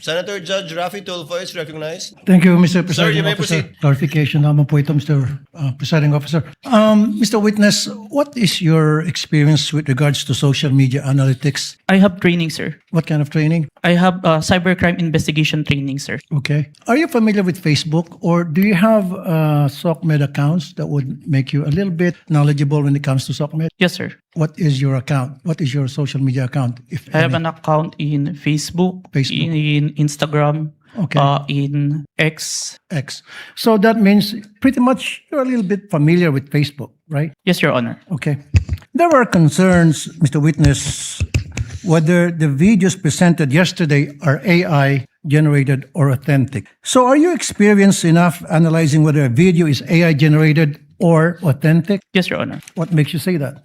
Senator Judge Raffy Tulfo is recognized. Thank you, Mr. Sir, you Presiding may Officer. proceed. Clarification naman po ito, Mr. Presiding Officer. Mr. Witness, what is your experience with regards to social media analytics? I have training, sir. What kind of training? I have cybercrime investigation training, sir. Okay. Are you familiar with Facebook, or do you have SOCMED accounts that would make you a little bit knowledgeable when it comes to SOCMED? Yes, sir. What is your account? What is your social media account? If I have any? an account in Facebook, Facebook. in Instagram, Okay. in X. X. So that means pretty much you're a little bit familiar with Facebook, right? Yes, Your Honor. Okay. There were concerns, Mr. Witness, whether the videos presented yesterday are AI generated or authentic. So are you experienced enough analyzing whether a video is AI generated or authentic? Yes, Your Honor. What makes you say that?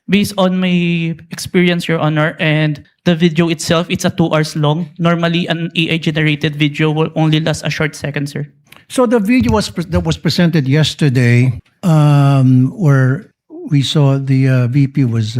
Based on my experience, Your Honor, and the video itself, it's a 2 hours long. Normally, an AI-generated video will only last a short second, sir. So the video that was presented yesterday, where we saw the VP was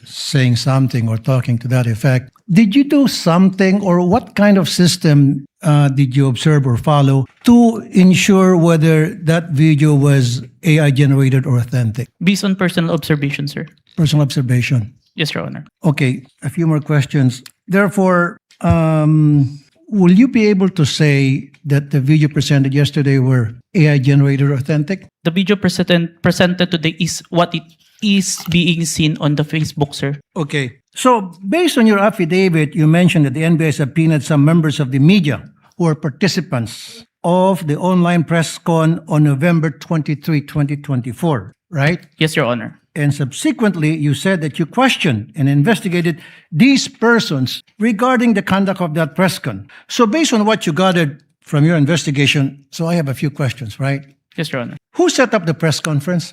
saying something or talking to that effect. Did you do something, or what kind of system did you observe or follow to ensure whether that video was AI generated or authentic? Based on personal observation, sir. Personal observation. Yes, Your Honor. Okay, a few more questions. Therefore, will you be able to say that the video presented yesterday were AI generated or authentic? The video presented today is what it is being seen on the Facebook, sir. Okay. So, based on your affidavit, you mentioned that the NBI subpoenaed some members of the media who are participants of the online press con on November 23, 2024, right? Yes, Your Honor. And subsequently, you said that you questioned and investigated these persons regarding the conduct of that press con. So, based on what you gathered from your investigation, so I have a few questions, right? Yes, Your Honor. Who set up the press conference?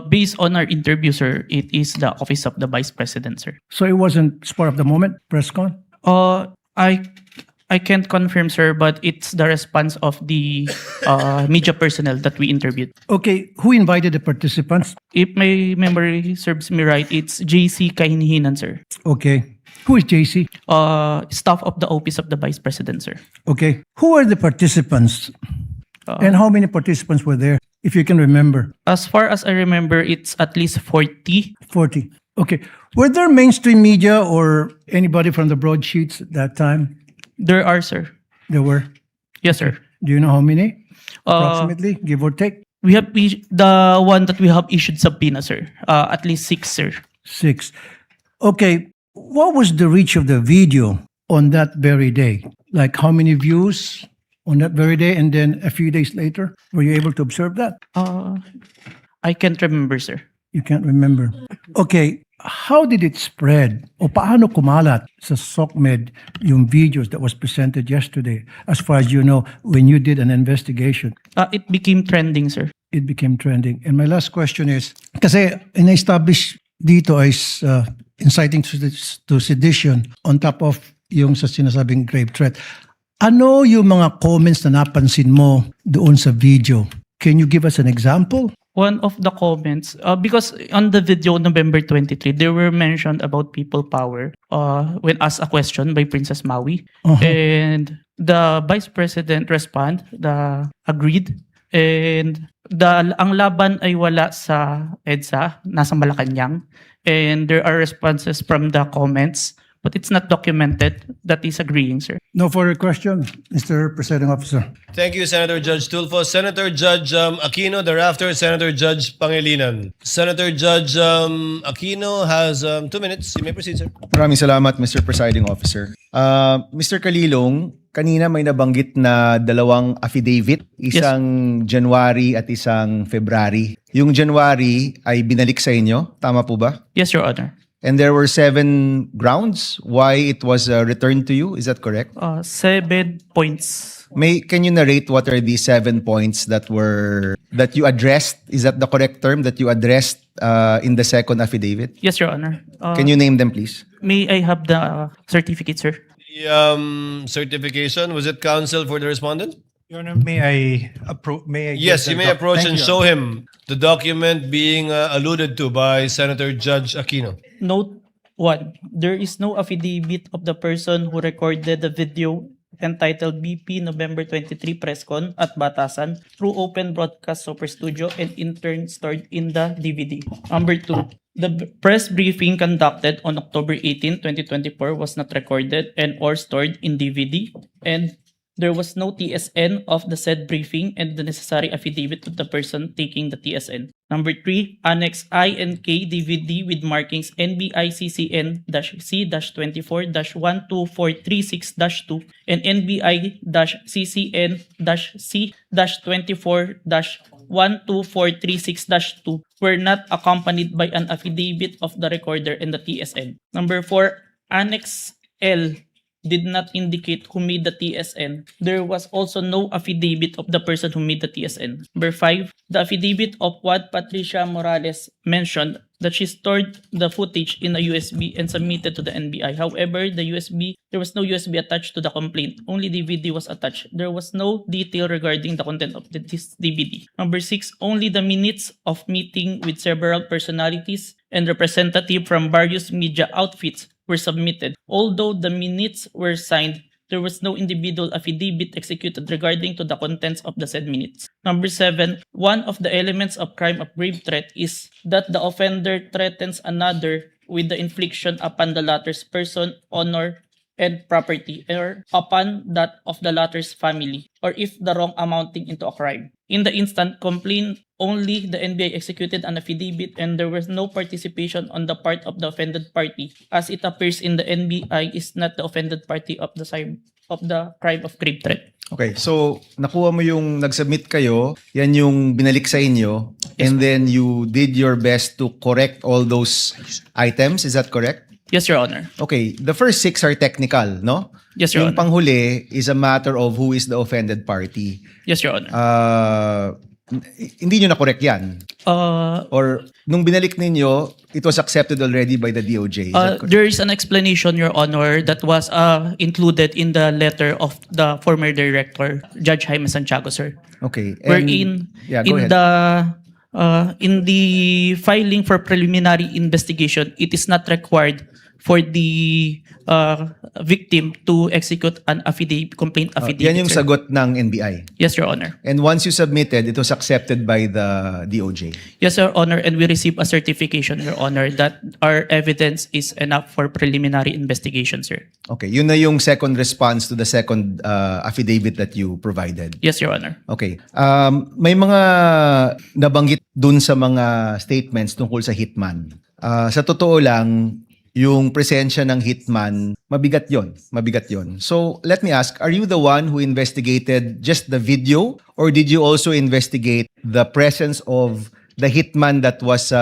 Based on our interview, sir, it is the Office of the Vice President, sir. So, it wasn't spur of the moment press con? I can't confirm, sir, but it's the response of the media personnel that we interviewed. Okay, who invited the participants? If my memory serves me right, it's JC Kahinihinan, sir. Okay. Who is JC? Staff of the Office of the Vice President, sir. Okay. Who are the participants? And how many participants were there, if you can remember? As far as I remember, it's at least 40. 40. Okay. Were there mainstream media or anybody from the broadsheets at that time? There are, sir. There were. Yes, sir. Do you know how many? Approximately, give or take? We have the one that we have issued subpoena, sir. At least 6, sir. 6. Okay. What was the reach of the video on that very day? Like how many views on that very day, and then a few days later? Were you able to observe that? I can't remember, sir. You can't remember. Okay. How did it spread? O paano kumalat sa SOCMED yung videos that was presented yesterday, as far as you know, when you did an investigation? It became trending, sir. It became trending. And my last question is, kasi in-establish dito is inciting to sedition on top of yung sa sinasabing grave threat. Ano yung mga comments na napansin mo doon sa video? Can you give us an example? One of the comments, because on the video November 23, they were mentioned about people power when asked a question by Princess Maui. And the Vice President agreed. And ang laban ay wala sa EDSA, nasa Malacanang. And there are responses from the comments, but it's not documented. That is agreeing, sir. No further question, Mr. Presiding Officer. Thank you, Senator Judge Tulfo. Senator Judge Aquino, thereafter Senator Judge Pangilinan. Senator Judge Aquino has 2 minutes. You may proceed, sir. Maraming salamat, Mr. Presiding Officer. Mr. Kalilong, kanina may nabanggit na dalawang affidavit, isang January at isang February. Yung January ay binalik sa inyo, tama po ba? Yes, Your Honor. And there were 7 grounds why it was returned to you, is that correct? 7 points. Can you narrate what are the 7 points that you addressed? Is that the correct term that you addressed in the second affidavit? Yes, Your Honor. Can you name them, please? May I have the certificate, sir? The certification, was it counsel for the respondent? Your Honor, may I Yes, you may approach Thank and you. show him the document being alluded to by Senator Judge Aquino. Note 1. There is no affidavit of the person who recorded the video entitled BP November 23 Presscon at Batasan through open broadcast Super Studio and in turn stored in the DVD. Number 2. The press briefing conducted on October 18, 2024 was not recorded and or stored in DVD, and there was no TSN of the said briefing and the necessary affidavit of the person taking the TSN. Number 3, Annex I and K DVD with markings NBI-CCN-C-24-12436-2 and NBI-CCN-C-24-12436-2 were not accompanied by an affidavit of the recorder and the TSN. Number 4, Annex L did not indicate who made the TSN. There was also no affidavit of the person who made the TSN. Number 5, the affidavit of what Patricia Morales mentioned that she stored the footage in a USB and submitted to the NBI. However, there was no USB attached to the complaint. Only DVD was attached. There was no detail regarding the content of this DVD. Number 6, only the minutes of meeting with several personalities and representative from various media outfits were submitted. Although the minutes were signed, there was no individual affidavit executed regarding to the contents of the said minutes. Number 7, one of the elements of crime of grave threat is that the offender threatens another with the infliction upon the latter's person, honor, and property, or upon that of the latter's family, or if the wrong amounting into a crime. In the instant complaint, only the NBI executed an affidavit and there was no participation on the part of the offended party, as it appears in the NBI is not the offended party of the crime of grave threat. Okay, so nakuha mo yung nag-submit kayo, yan yung binalik sa inyo, and then you did your best to correct all those items, is that correct? Yes, Your Honor. Okay, the first 6 are technical, no? Yes, Your Yung Honor. panghuli is a matter of who is the offended party. Yes, Your Honor. Hindi nyo na-correct yan? Or nung binalik ninyo, it was accepted already by the DOJ? Is that correct? There is an explanation, Your Honor, that was included in the letter of the former director, Judge Jaime Santiago, sir. Okay. And, Wherein yeah, go in ahead. in the filing for preliminary investigation, it is not required for the victim to execute an affidavit, complaint affidavit. Yan yung sir. sagot ng NBI. Yes, Your Honor. And once you submitted, it was accepted by the DOJ. Yes, Your Honor, and we received a certification, Your Honor, that our evidence is enough for preliminary investigation, sir. Okay, yun na yung second response to the second affidavit that you provided. Yes, Your Honor. Okay. May mga nabanggit dun sa mga statements tungkol sa hitman. Sa totoo lang, yung presensya ng hitman, mabigat yon. So, let me ask, are you the one who investigated just the video or did you also investigate the presence of the hitman that was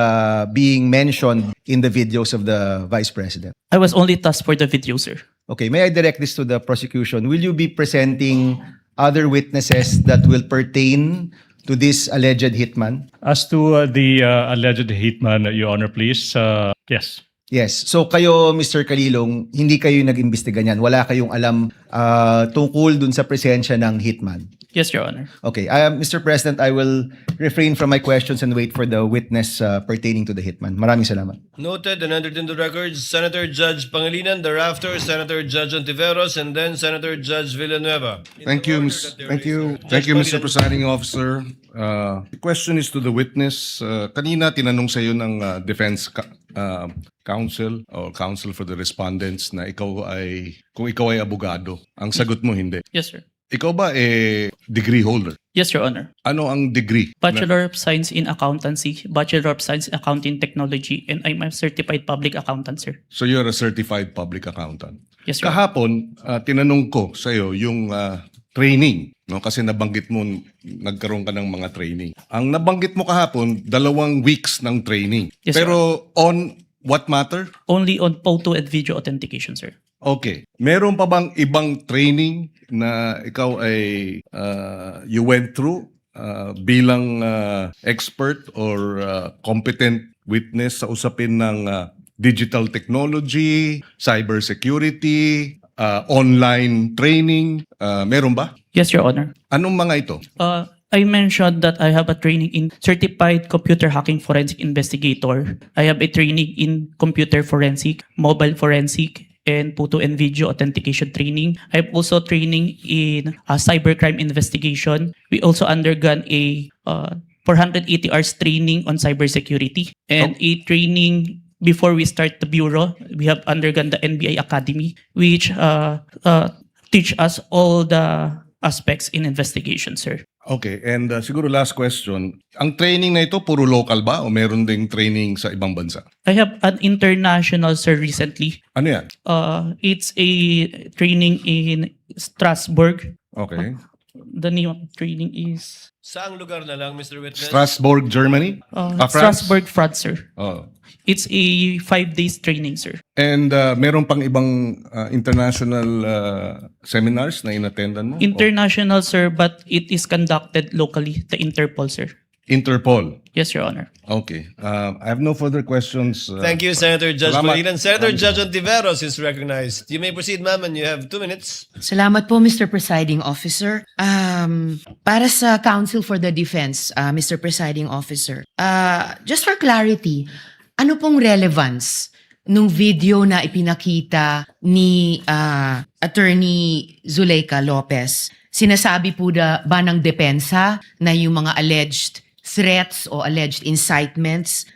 being mentioned in the videos of the Vice President? I was only tasked for the video, sir. Okay, may I direct this to the prosecution? Will you be presenting other witnesses that will pertain to this alleged hitman? As to the alleged hitman, Your Honor, please. Yes. Yes. So kayo, Mr. Kalilong, hindi kayo nag-imbestiga niyan. Wala kayong alam tungkol dun sa presensya ng hitman. Yes, Your Honor. Okay. Mr. President, I will refrain from my questions and wait for the witness pertaining to the hitman. Maraming salamat. Noted and entered into records, Senator Judge Pangilinan, thereafter Senator Judge Ontiveros, and then Senator Judge Villanueva. Thank you, Mr. Presiding Officer. The question is to the witness. Kanina tinanong sa iyo ng defense counsel or counsel for the respondents na kung ikaw ay abogado. Ang sagot mo hindi. Yes, sir. Ikaw ba degree holder? Yes, Your Honor. Ano ang degree? Bachelor of Science in Accountancy, Bachelor of Science in Accounting Technology, and I'm a certified public accountant, sir. So you're a certified public accountant. Yes, Your Honor. Kahapon, tinanong ko sa iyo yung training, no? Kasi nabanggit mo nagkaroon ka ng mga training. Ang nabanggit mo kahapon, 2 weeks ng training. Yes, Pero on what matter? Only on photo and video authentication, sir. Okay. Meron pa bang ibang training na ikaw ay you went through bilang expert or competent witness sa usapin ng digital technology, cybersecurity, online training? Meron ba? Yes, Your Honor. Anong mga ito? I mentioned that I have a training in certified computer hacking forensic investigator. I have a training in computer forensic, mobile forensic, and photo and video authentication training. I have also training in cybercrime investigation. We also undergone a 480 hours training on cybersecurity and a training before we start the bureau. We have undergone the NBI Academy, which teach us all the aspects in investigation, sir. Okay, and siguro last question. Ang training na ito, puro local ba o meron ding training sa ibang bansa? I have an international, sir, recently. Ano yan? It's a training in Strasbourg. Okay. The name of the training is Saang lugar na lang, Mr. Witness? Strasbourg, Germany? France? Strasbourg, France, sir. Oh. It's a 5 days training, sir. And meron pang ibang international seminars na inattendan mo? International, sir, but it is conducted locally, the Interpol, sir. Interpol. Yes, Your Honor. Okay. I have no further questions. Thank you, Senator Judge Salamat. Pangilinan. Senator Judge Ontiveros is recognized. You may proceed, ma'am, and you have 2 minutes. Salamat po, Mr. Presiding Officer. Para sa Counsel for the Defense, Mr. Presiding Officer, just for clarity, ano pong relevance nung video na ipinakita ni Attorney Zuleika Lopez? Sinasabi po ba ng depensa na yung mga alleged threats o alleged incitements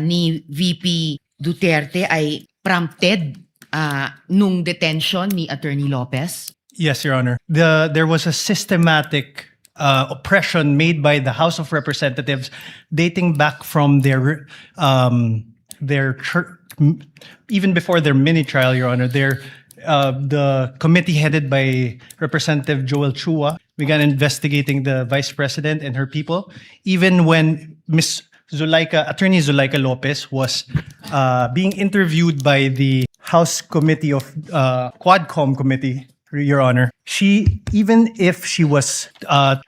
ni VP Duterte ay prompted nung detention ni Attorney Lopez? Yes, Your Honor. There was a systematic oppression made by the House of Representatives dating back from their even before their mini trial, Your Honor. The committee headed by Representative Joel Chua began investigating the Vice President and her people, even when Attorney Zuleika Lopez was being interviewed by the House Committee of Quadcom Committee, Your Honor. Even if she was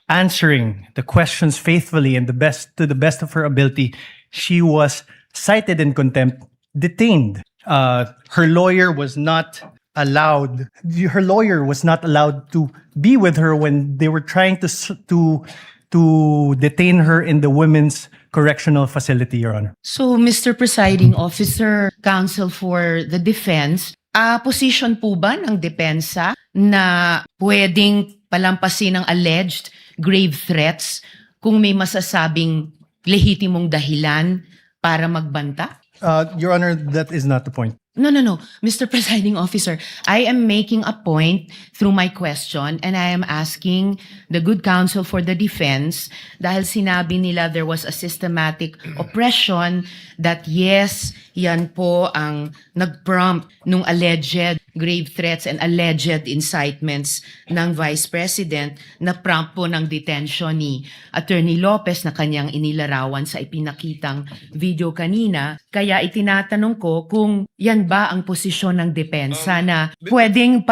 answering the questions faithfully and to the best of her ability, she was cited in contempt, detained. Her lawyer was not allowed to be with her when they were trying to detain her in the women's correctional facility, Your Honor. So, Mr. Presiding Officer, Counsel for the Defense, position po ba ng depensa na pwedeng palampasin ng alleged grave threats kung may masasabing lehitimong dahilan para magbanta? Your Honor, that is not the point. No. Mr. Presiding Officer, I am making a point through my question and I am asking the good counsel for the defense dahil sinabi nila there was a systematic oppression that yes, yan po ang nag-prompt nung alleged grave threats and alleged incitements ng Vice President na prompt po ng detention ni Attorney Lopez na kanyang inilarawan sa ipinakitang video kanina. Kaya itinatanong ko kung yan ba ang posisyon ng depensa na pwedeng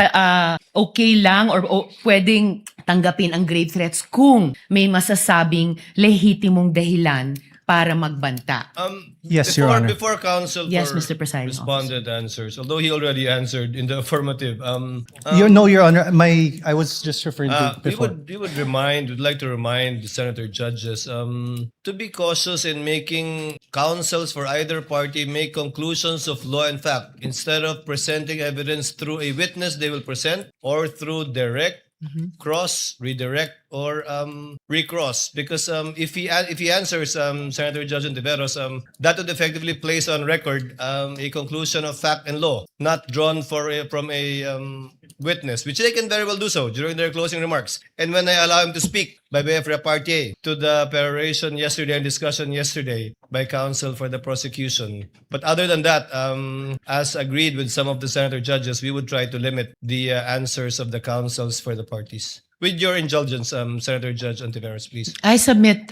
okay lang or pwedeng tanggapin ang grave threats kung may masasabing lehitimong dahilan para magbanta. Yes, Your Honor. Before counsel Yes, for Mr. Presiding responded answers, although he already answered in the affirmative. No, Your Honor. I was just referring to before. We'd like to remind the senator judges to be cautious in making counsels for either party make conclusions of law and fact. Instead of presenting evidence through a witness they will present or through direct, cross, redirect, or recross. Because if he answers Senator Judge Ontiveros, that would effectively place on record a conclusion of fact and law, not drawn from a witness, which they can very well do so during their closing remarks. And when I allow him to speak by way of repartee to the peroration yesterday and discussion yesterday by counsel for the prosecution. But other than that, as agreed with some of the senator judges, we would try to limit the answers of the counsels for the parties. With your indulgence, Senator Judge Ontiveros, please. I submit,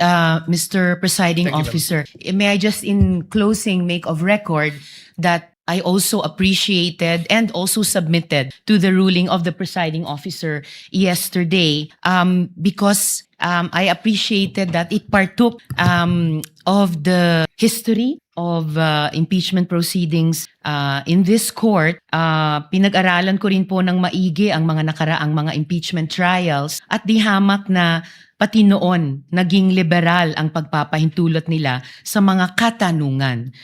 Mr. Presiding Thank you, Officer. May I just in closing make of record that I also appreciated and also submitted to the ruling of the presiding officer yesterday because I appreciated that it partook of the history of impeachment proceedings in this court, pinag-aralan ko rin po ng maigi ang mga nakaraang mga impeachment trials at di hamak na pati noon naging liberal ang pagpapahintulot nila sa mga katanungan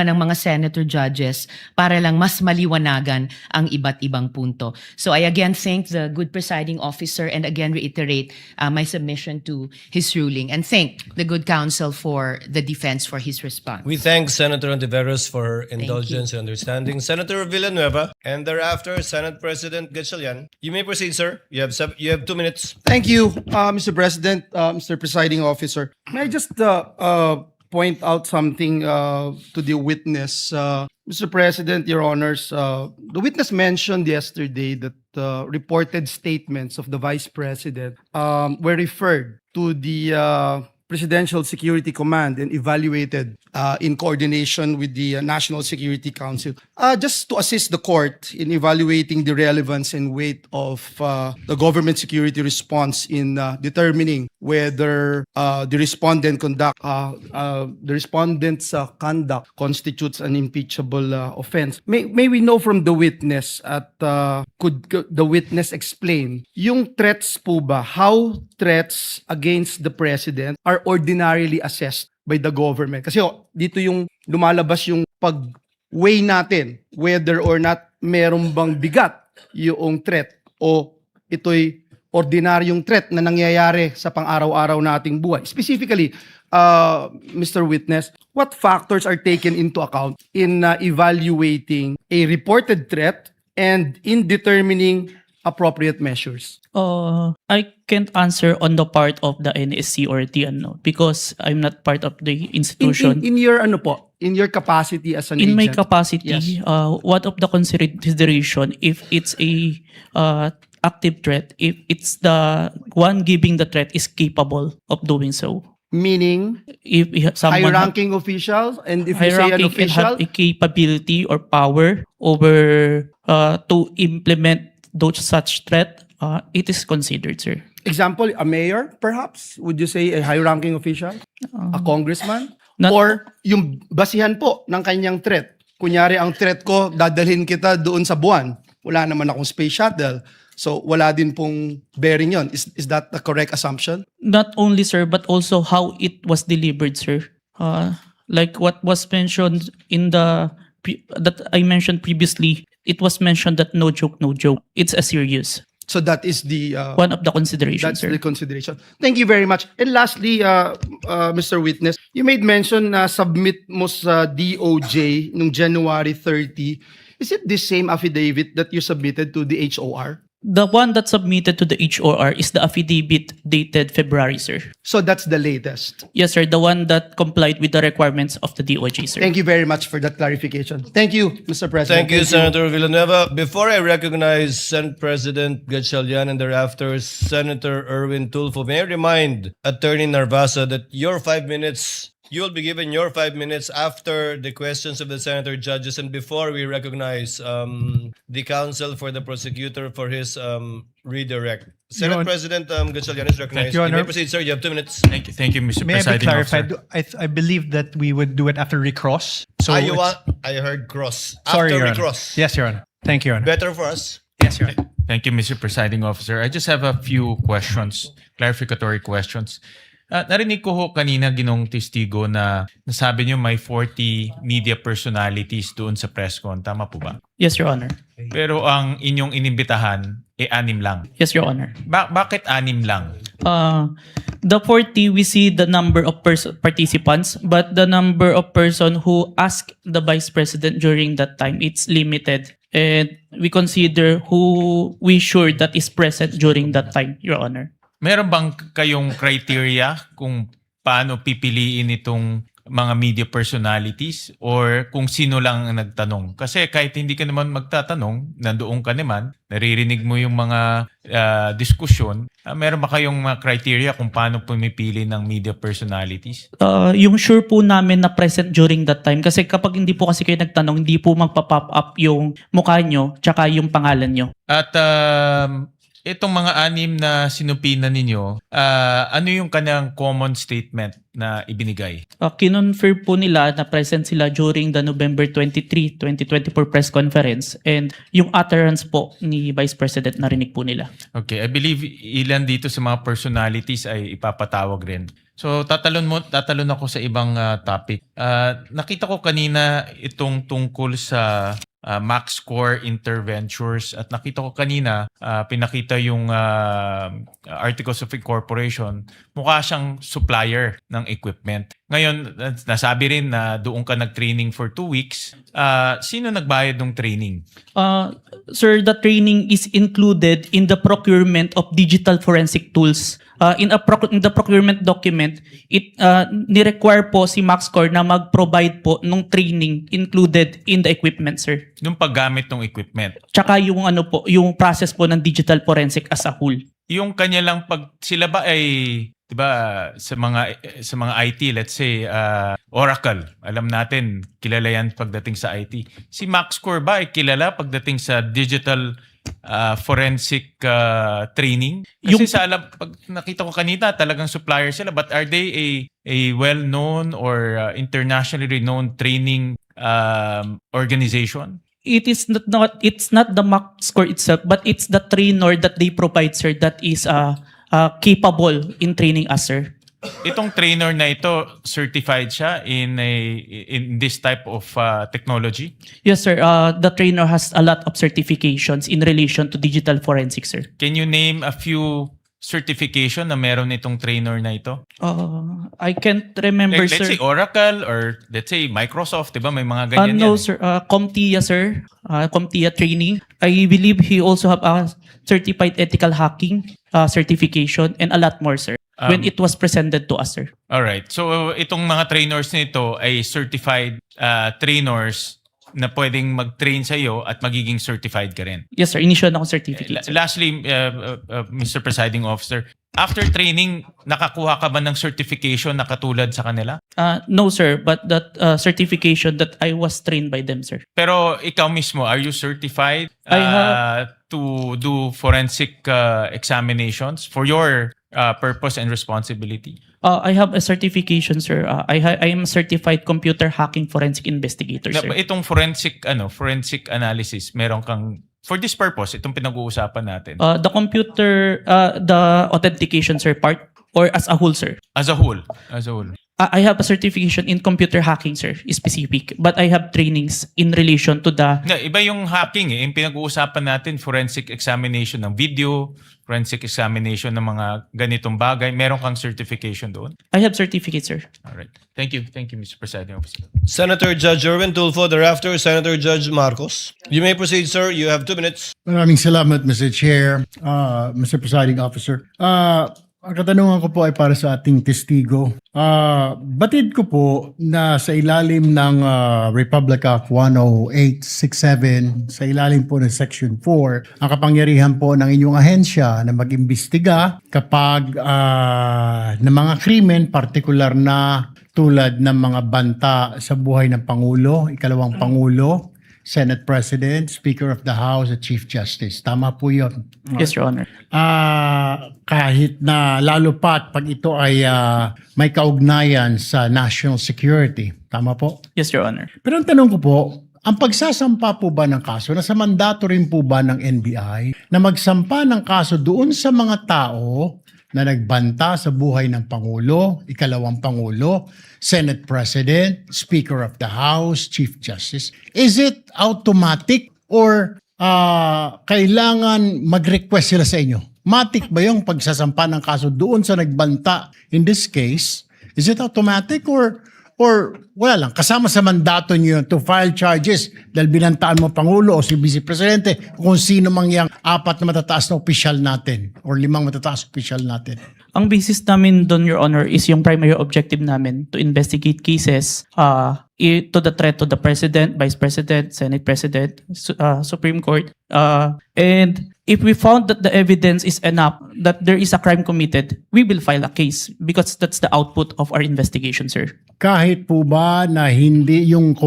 ng mga senator judges para lang mas maliwanagan ang iba't ibang punto. So I again thank the good presiding officer and again reiterate my submission to his ruling and thank the good counsel for the defense for his response. We thank Senator Ontiveros for her you. indulgence and understanding. Senator Villanueva, and thereafter, Senate President Gatchalian. You may proceed, sir. You have 2 minutes. Thank you, Mr. President, Mr. Presiding Officer. May I just point out something to the witness? Mr. President, Your Honors, the witness mentioned yesterday that reported statements of the Vice President were referred to the Presidential Security Command and evaluated in coordination with the National Security Council. Just to assist the court in evaluating the relevance and weight of the government security response in determining whether the respondent's conduct constitutes an impeachable offense. May we know from the witness could the witness explain yung threats po ba, how threats against the president are ordinarily assessed by the government? Kasi dito yung lumalabas yung pag-weigh natin whether or not meron bang bigat yung threat o ito'y ordinaryong threat na nangyayari sa pang-araw-araw nating buhay. Specifically, Mr. Witness, what factors are taken into account in evaluating a reported threat and in determining appropriate measures? I can't answer on the part of the NSC or TNO because I'm not part of the institution. In your in your capacity as an In my agent? capacity, Yes. what of the consideration if it's a active threat, if it's the one giving the threat is capable of doing so? Meaning If someone high-ranking officials, and if you say an hierarchy can official, have a capability or power over to implement those such threat, it is considered, sir. example, a mayor, perhaps? Would you say a high-ranking official? A congressman? Not- Or yung basihan po ng kanyang threat? Kunyari, ang threat ko, dadalhin kita doon sa buwan. Wala naman akong space shuttle. So, wala din pong bearing yon. Is that the correct assumption? Not only, sir, but also how it was delivered, sir. Like what was mentioned in that I mentioned previously, it was mentioned that no joke, no joke. It's a serious. So, that is the... One of the considerations, That's sir. the consideration. Thank you very much. And lastly, Mr. Witness, you made mention na submit mo sa DOJ nung January 30. Is it the same affidavit that you submitted to the HOR? The one that submitted to the HOR is the affidavit dated February, sir. So that's the latest. Yes, sir. The one that complied with the requirements of the DOJ, sir. Thank you very much for that clarification. Thank you, Mr. President. Thank you, Senator Villanueva. Before I recognize Senate President Gatchalian and thereafter Senator Erwin Tulfo, may I remind Attorney Narvasa that your 5 minutes, you will be given your 5 minutes after the questions of the senator judges and before we recognize the counsel for the prosecutor for his redirect. Senate President Gatchalian is recognized. Your You may Honor. proceed, sir. You have 2 minutes. Thank you, Mr. May I be Presiding clarified? Officer. I believe that we would do it after recross. So You it's- want? I heard cross. Sorry, After Your we Honor. cross. Yes, Your Honor. Thank you, Your Honor. Better for us. Yes, Your Honor. Thank you, Mr. Presiding Officer. I just have a few questions, clarificatory questions. Narinig ko ho kanina ginong testigo na nasabi niyo may 40 media personalities doon sa press con. Tama po ba? Yes, Your Honor. Pero ang inyong inimbitahan, 6 lang. Yes, Your Honor. Bakit 6 lang? The 40, we see the number of participants, but the number of person who asked the Vice President during that time, it's limited. And we consider who we sure that is present during that time, Your Honor. Meron bang kayong criteria kung paano pipiliin itong mga media personalities or kung sino lang ang nagtanong? Kasi kahit hindi ka naman magtatanong, nandoon ka naman, naririnig mo yung mga diskusyon, meron ba kayong mga criteria kung paano pumipili ng media personalities? Yung sure po namin na present during that time, kasi kapag hindi po kasi kayo nagtanong, hindi po magpa-pop up yung mukha nyo tsaka yung pangalan nyo. At itong mga anim na sinupina ninyo, ano yung kanyang common statement na ibinigay? Kinonfirm po nila na present sila during the November 23, 2024 press conference, and yung utterance po ni Vice President narinig po nila. Okay, I believe ilan dito sa mga personalities ay ipapatawag rin. So tatalon ako sa ibang topic. Nakita ko kanina itong tungkol sa MaxCore Interventures at nakita ko kanina pinakita yung Articles of Incorporation. Mukha siyang supplier ng equipment. Ngayon, nasabi rin na doon ka nag-training for 2 weeks. Sino nagbayad ng training? Sir, the training is included in the procurement of digital forensic tools. In the procurement document, it ni-require po si MaxCore na mag-provide po ng training included in the equipment, sir. Yung paggamit ng equipment. Tsaka yung yung process po ng digital forensic as a whole. Yung kanya lang sila ba ay 'di ba sa mga IT, let's say Oracle, alam natin kilala yan pagdating sa IT. Si MaxCore ba ay kilala pagdating sa digital forensic training? Kasi pag nakita ko kanina talagang supplier sila, but are they a well-known or internationally renowned training organization? It's not the MaxCore itself, but it's the trainer that they provide, sir, that is capable in training us, sir. Itong trainer na ito, certified siya in this type of technology? Yes, sir. The trainer has a lot of certifications in relation to digital forensics, sir. Can you name a few certification na meron itong trainer na ito? I can't remember, Like, let's sir. say Oracle or let's say Microsoft, di ba? May mga ganyan No, yan. sir. CompTIA, sir. CompTIA training. I believe he also have a certified ethical hacking certification and a lot more, sir. When it was presented to us, sir. Alright. So, itong mga trainers nito ay certified trainers na pwedeng mag-train sa iyo at magiging certified ka rin. Yes, sir. Initial na akong certificate, sir. Lastly, Mr. Presiding Officer, after training, nakakuha ka ba ng certification na katulad sa kanila? No, sir. But that certification that I was trained by them, sir. Pero ikaw mismo, are you certified to do forensic examinations for your purpose and responsibility? I have a certification, sir. I am a certified computer hacking forensic investigator, sir. Itong forensic analysis, meron kang for this purpose, itong pinag-uusapan natin. The computer, the authentication, sir, part or as a whole, sir. As a whole. I have a certification in computer hacking, sir, specific. But I have trainings in relation to the... Iba yung hacking eh. Yung pinag-uusapan natin, forensic examination ng video, forensic examination ng mga ganitong bagay. Meron kang certification doon? I have certificate, sir. Alright. Thank you, Mr. Presiding Officer. Senator Judge Erwin Tulfo, thereafter Senator Judge Marcos. You may proceed, sir. You have 2 minutes. Maraming salamat, Mr. Chair, Mr. Presiding Officer. Ang katanungan ko po ay para sa ating testigo. Batid ko po na sa ilalim ng Republic Act 10867, sa ilalim po ng Section 4, ang kapangyarihan po ng inyong ahensya na mag-imbestiga kapag ng mga krimen, partikular na tulad ng mga banta sa buhay ng Pangulo, ikalawang Pangulo, Senate President, Speaker of the House at Chief Justice. Tama po yun. Yes, Your Honor. Kahit na lalo pat pag ito ay may kaugnayan sa national security. Tama po? Yes, Your Honor. Pero ang tanong ko po, ang pagsasampa po ba ng kaso, nasa mandato rin po ba ng NBI na magsampa ng kaso doon sa mga tao na nagbanta sa buhay ng Pangulo, ikalawang Pangulo, Senate President, Speaker of the House, Chief Justice? Is it automatic or kailangan mag-request sila sa inyo? Matic ba yung pagsasampa ng kaso doon sa nagbanta? In this case, is it automatic or wala lang, kasama sa mandato niyo to file charges dahil binantaan mo Pangulo o si Vice Presidente kung sino mang yang 4 na matataas na opisyal natin or 5 matataas na opisyal natin? Ang basis namin doon, Your Honor, is yung primary objective namin to investigate cases to the threat to the President, Vice President, Senate President, Supreme Court. And if we found that the evidence is enough that there is a crime committed, we will file a case because that's the output of our investigation, sir. Kahit po ba na hindi yung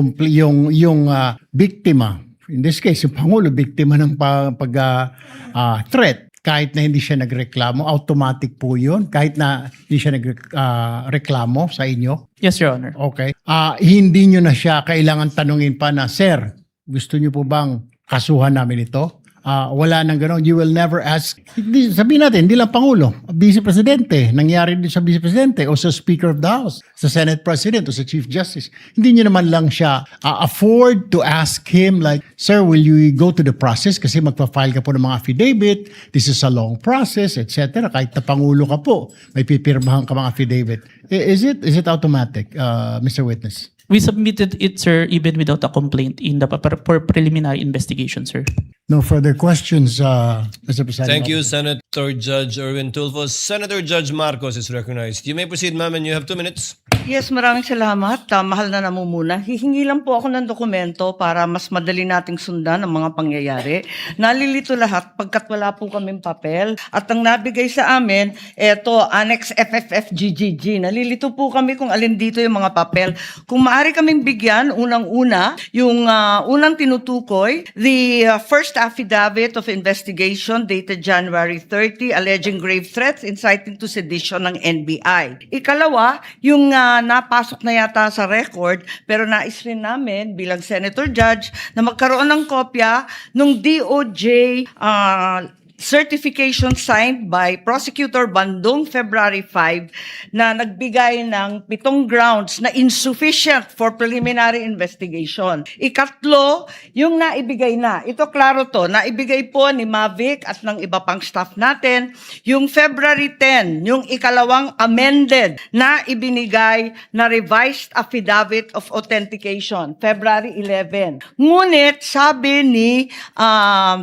biktima, in this case, yung Pangulo, biktima ng threat, kahit na hindi siya nagreklamo, automatic po yun, kahit na hindi siya nagreklamo sa inyo? Yes, Your Honor. Okay. Hindi nyo na siya kailangan tanungin pa na, Sir, gusto nyo po bang kasuhan namin ito? Wala nang gano'n. You will never ask. Sabihin natin, hindi lang Pangulo, Vice Presidente. Nangyari din sa Vice Presidente o sa Speaker of the House, sa Senate President o sa Chief Justice. Hindi nyo naman lang siya afford to ask him like, Sir, will you go to the process? Kasi magpa-file ka po ng mga affidavit. This is a long process, etc. Kahit na Pangulo ka po, may pipirmahan ka mga affidavit. Is it automatic, Mr. Witness? We submitted it, sir, even without a complaint in the for preliminary investigation, sir. No further questions, Mr. President. Thank you, Senator Judge Erwin Tulfo. Senator Judge Marcos is recognized. You may proceed, ma'am, and you have 2 minutes. Yes, maraming salamat. Mahal na namumuna. Hihingi lang po ako ng dokumento para mas madali nating sundan ang mga pangyayari. Nalilito lahat pagkat wala po kaming papel. At ang nabigay sa amin, eto, Annex FFFGGG. Nalilito po kami kung alin dito yung mga papel. Kung maaari kaming bigyan, unang-una, yung unang tinutukoy, the first affidavit of investigation dated January 30, alleging grave threats inciting to sedition ng NBI. Ikalawa, yung napasok na yata sa record, pero nais rin namin bilang Senator Judge na magkaroon ng kopya ng DOJ certification signed by Prosecutor Bandung February 5 na nagbigay ng 7 grounds na insufficient for preliminary investigation. Ikatlo, yung naibigay na. Ito klaro to, naibigay po ni Mavic at ng iba pang staff natin. Yung February 10, yung ikalawang amended na ibinigay na revised affidavit of authentication, February 11. Ngunit sabi ni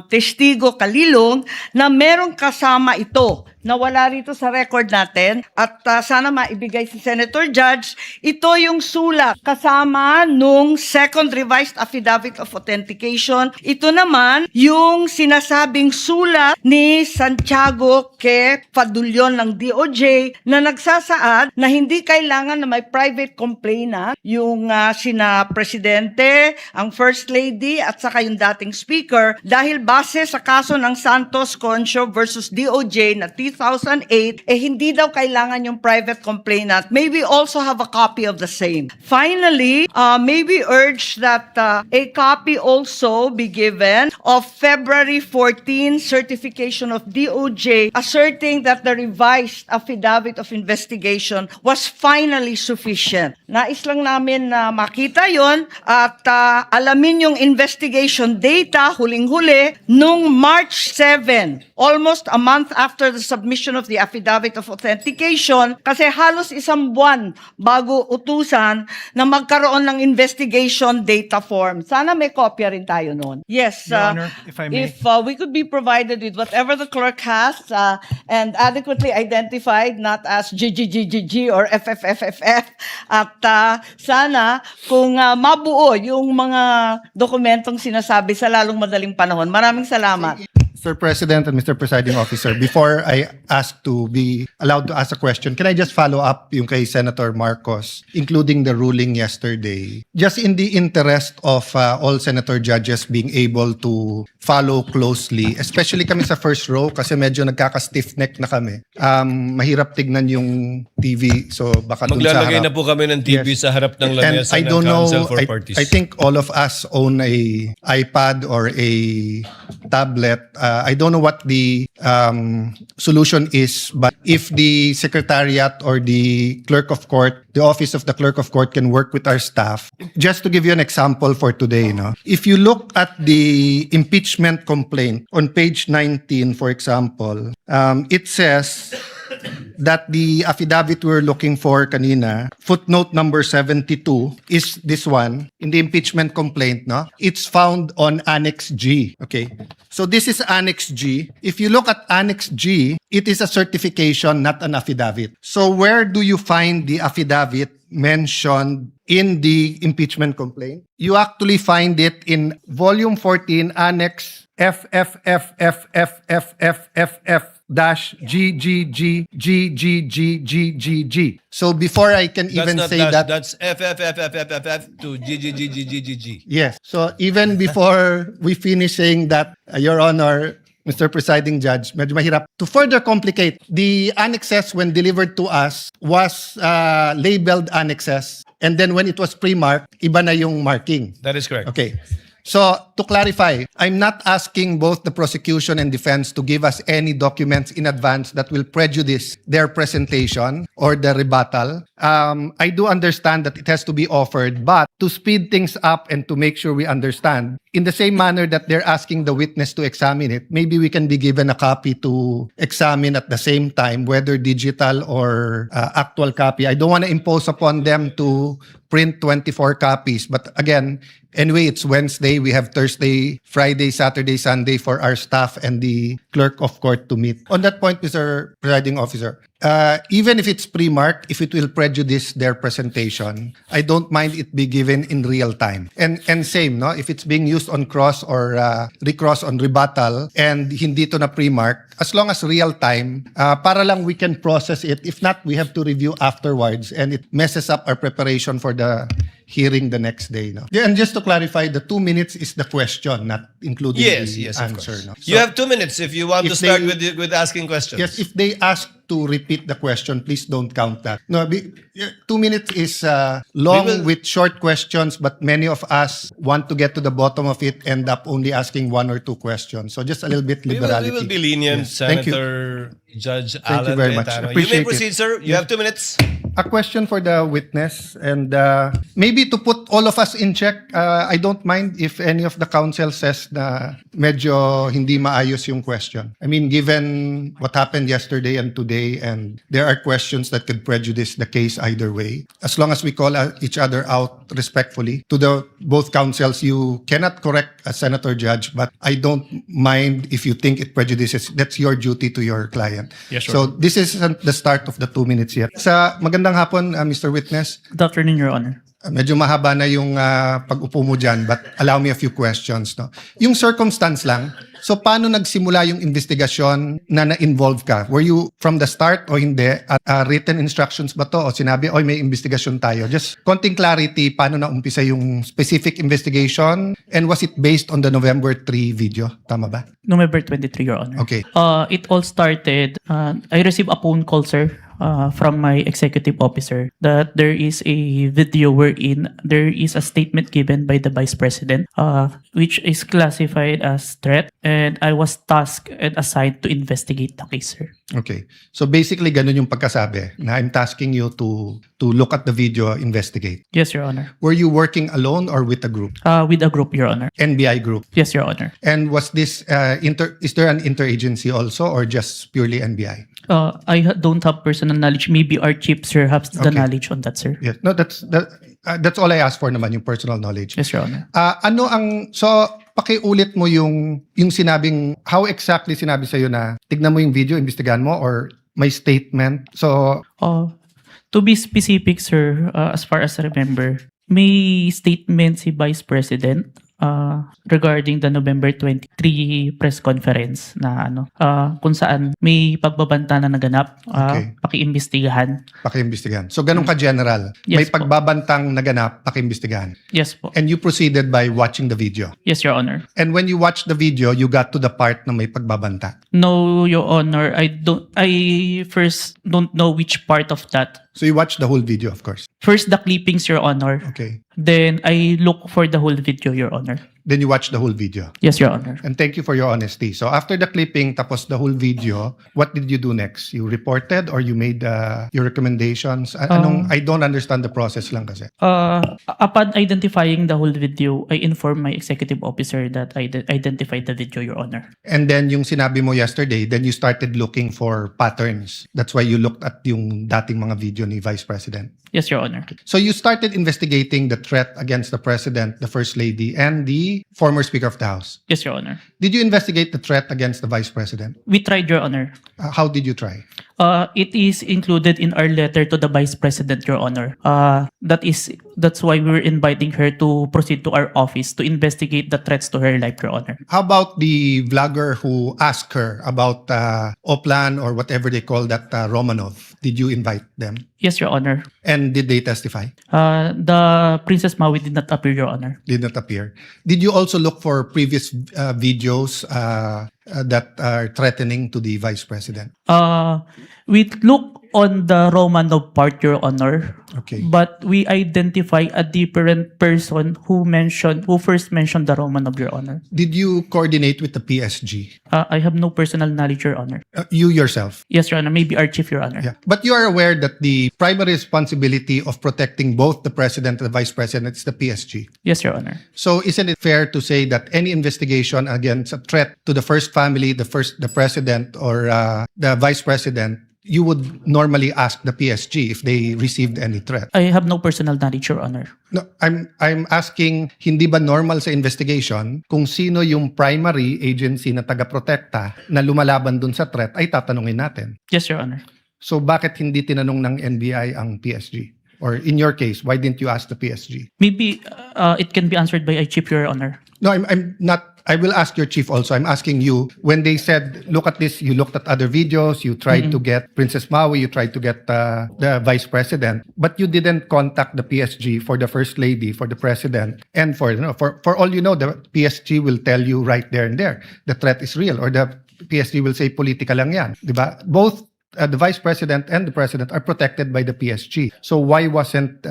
Testigo Kalilong na merong kasama ito na wala rito sa record natin at sana maibigay si Senator Judge. Ito yung sulat kasama nung second revised affidavit of authentication. Ito naman yung sinasabing sulat ni Santiago K. Fadulyon ng DOJ na nagsasaad na hindi kailangan na may private complainant yung sina Presidente, ang First Lady at saka yung dating Speaker dahil base sa kaso ng Santos Concho versus DOJ na 2008, hindi daw kailangan yung private complainant. May we also have a copy of the same. Finally, may we urge that a copy also be given of February 14 certification of DOJ asserting that the revised affidavit of investigation was finally sufficient. Nais lang namin na makita yon at alamin yung investigation data huling-huli nung March 7, almost a month after the submission of the affidavit of authentication kasi halos 1 buwan bago utusan na magkaroon ng investigation data form. Sana may kopya rin tayo noon. Yes, Your Honor, if I may. if we could be provided with whatever the clerk has and adequately identified, not as GGGGG or FFFFF, at sana kung mabuo yung mga dokumentong sinasabi sa lalong madaling panahon. Maraming salamat. Mr. President and Mr. Presiding Officer, before I ask to be allowed to ask a question, can I just follow up yung kay Senator Marcos, including the ruling yesterday? Just in the interest of all Senator judges being able to follow closely, especially kami sa first row kasi medyo nagkaka-stiff neck na kami. Mahirap tignan yung TV, so baka dun sa Maglalagay harap. na po kami ng TV Yes. sa harap ng And lamesa I ng don't know, Council for Parties. I think all of us own a iPad or a tablet. I don't know what the solution is, but if the Secretariat or the Clerk of Court, the Office of the Clerk of Court can work with our staff. Just to give you an example for today, no? If you look at the impeachment complaint on page 19, for example, it says that the affidavit we're looking for kanina, footnote number 72, is this one, in the impeachment complaint, no? It's found on Annex G, okay? So this is Annex G. If you look at Annex G, it is a certification, not an affidavit. So where do you find the affidavit mentioned in the impeachment complaint? You actually find it in volume 14, Annex FFFFFFF-GGGGGGGGG. So before I can That's even not say dash, that, that's FFFFFFF to GGGGGG. yes. So even before we finish saying that, Your Honor, Mr. Presiding Judge, medyo mahirap. To further complicate, the annexes when delivered to us was labeled annexes. And then when it was pre-marked, iba na yung marking. That is correct. Okay. So, to clarify, I'm not asking both the prosecution and defense to give us any documents in advance that will prejudice their presentation or the rebuttal. I do understand that it has to be offered, but to speed things up and to make sure we understand, in the same manner that they're asking the witness to examine it, maybe we can be given a copy to examine at the same time, whether digital or actual copy. I don't want to impose upon them to print 24 copies. But again, anyway, it's Wednesday. We have Thursday, Friday, Saturday, Sunday for our staff and the clerk of court to meet. On that point, Mr. Presiding Officer, even if it's pre-marked, if it will prejudice their presentation, I don't mind it be given in real time. And same, no? If it's being used on cross or recross on rebuttal and hindi to na pre-mark, as long as real time, para lang we can process it. If not, we have to review afterwards and it messes up our preparation for the hearing the next day. No? Yeah, and just to clarify, the 2 minutes is the question, not including Yes, the yes, of answer. course. No? You So, have 2 minutes if you want to if start they- with asking questions. yes, if they ask to repeat the question, please don't count that. No, 2 minutes is long We will- with short questions, but many of us want to get to the bottom of it, end up only asking 1 or 2 questions. So just a little bit We liberality. will be lenient, Yes. Thank you. Senator Judge Thank you Alan very much. Cayetano. You may Appreciate it. proceed, sir. You have 2 minutes. A question for the witness, and maybe to put all of us in check, I don't mind if any of the counsel says na medyo hindi maayos yung question. I mean, given what happened yesterday and today, and there are questions that could prejudice the case either way. As long as we call each other out respectfully to the both counsels, you cannot correct a senator judge, but I don't mind if you think it prejudices. That's your duty to your client. Yes, sir. So this isn't the start of the 2 minutes yet. Sa magandang hapon, Mr. Witness. Good afternoon, Your Honor. Medyo mahaba na yung pag-upo mo dyan, but allow me a few questions. No? Yung circumstance lang, so paano nagsimula yung investigasyon na na-involve ka? Were you from the start o hindi? At written instructions ba to? O sinabi, oy, may investigasyon tayo? Just konting clarity, paano na umpisa yung specific investigation? And was it based on the November 3 video? Tama ba? November 23, Your Honor. Okay. It all started, I received a phone call, sir, from my executive officer that there is a video wherein there is a statement given by the Vice President, which is classified as threat, and I was tasked and assigned to investigate the case, sir. Okay. So basically, ganun yung pagkasabi na I'm tasking you to look at the video, investigate. Yes, Your Honor. Were you working alone or with a group? With a group, Your Honor. NBI group. Yes, Your Honor. And was this is there an interagency also or just purely NBI? Don't have personal knowledge. Maybe our chief, sir, has the Okay. knowledge on that, sir. Yes. No, that's all I asked for naman, yung personal knowledge. Yes, Your Honor. So pakiulit mo yung sinabing, how exactly sinabi sa'yo na tignan mo yung video, imbestigahan mo, or may statement? So, To be specific, sir, as far as I remember, may statement si Vice President regarding the November 23 press conference na kung saan may pagbabanta na naganap, Okay. pakiimbestigahan. pakiimbestigahan. So, ganun ka general. May Yes po. pagbabantang naganap, pakiimbestigahan. Yes po. And you proceeded by watching the video. Yes, Your Honor. And when you watched the video, you got to the part na may pagbabanta. No, Your Honor, I first don't know which part of that. So you watched the whole video, of course. First, the clippings, Your Honor. Okay. Then, I look for the whole video, Your Honor. Then you watched the whole video. Yes, Your Honor. And thank you for your honesty. So after the clipping, tapos the whole video, what did you do next? You reported or you made your recommendations? I don't understand the process lang kasi. Upon identifying the whole video, I informed my executive officer that I identified the video, Your Honor. And then yung sinabi mo yesterday, then you started looking for patterns. That's why you looked at yung dating mga video ni Vice President. Yes, Your Honor. So you started investigating the threat against the President, the First Lady, and the former Speaker of the House. Yes, Your Honor. Did you investigate the threat against the Vice President? We tried, Your Honor. How did you try? It is included in our letter to the Vice President, Your Honor. That is that's why we were inviting her to proceed to our office to investigate the threats to her life, Your Honor. How about the vlogger who asked her about Oplan or whatever they call that Romanov? Did you invite them? Yes, Your Honor. And did they testify? The Princess Maui did not appear, Your Honor. Did not appear. Did you also look for previous videos that are threatening to the Vice President? We look on the Romanov part, Your Honor. Okay. But we identify a different person who first mentioned the Romanov, Your Honor. Did you coordinate with the PSG? I have no personal knowledge, Your Honor. You yourself? Yes, Your Honor. Maybe our chief, Your Honor. Yeah. But you are aware that the primary responsibility of protecting both the President and the Vice President is the PSG. Yes, Your Honor. So isn't it fair to say that any investigation against a threat to the first family, the President or the Vice President, you would normally ask the PSG if they received any threat? I have no personal knowledge, Your Honor. No, I'm asking, hindi ba normal sa investigation kung sino yung primary agency na taga-protekta na lumalaban dun sa threat ay tatanungin natin? Yes, Your Honor. So bakit hindi tinanong ng NBI ang PSG? Or in your case, why didn't you ask the PSG? Maybe it can be answered by our chief, Your Honor. No, I'm not. I will ask your chief also. I'm asking you, when they said, look at this, you looked at other videos, you tried to get Princess Maui, you tried to get the Vice President, but you didn't contact the PSG for the First Lady, for the President, and for all you know, the PSG will tell you right there and there, the threat is real, or the PSG will say, politika lang yan. Diba? Both the Vice President and the President are protected by the PSG. So why wasn't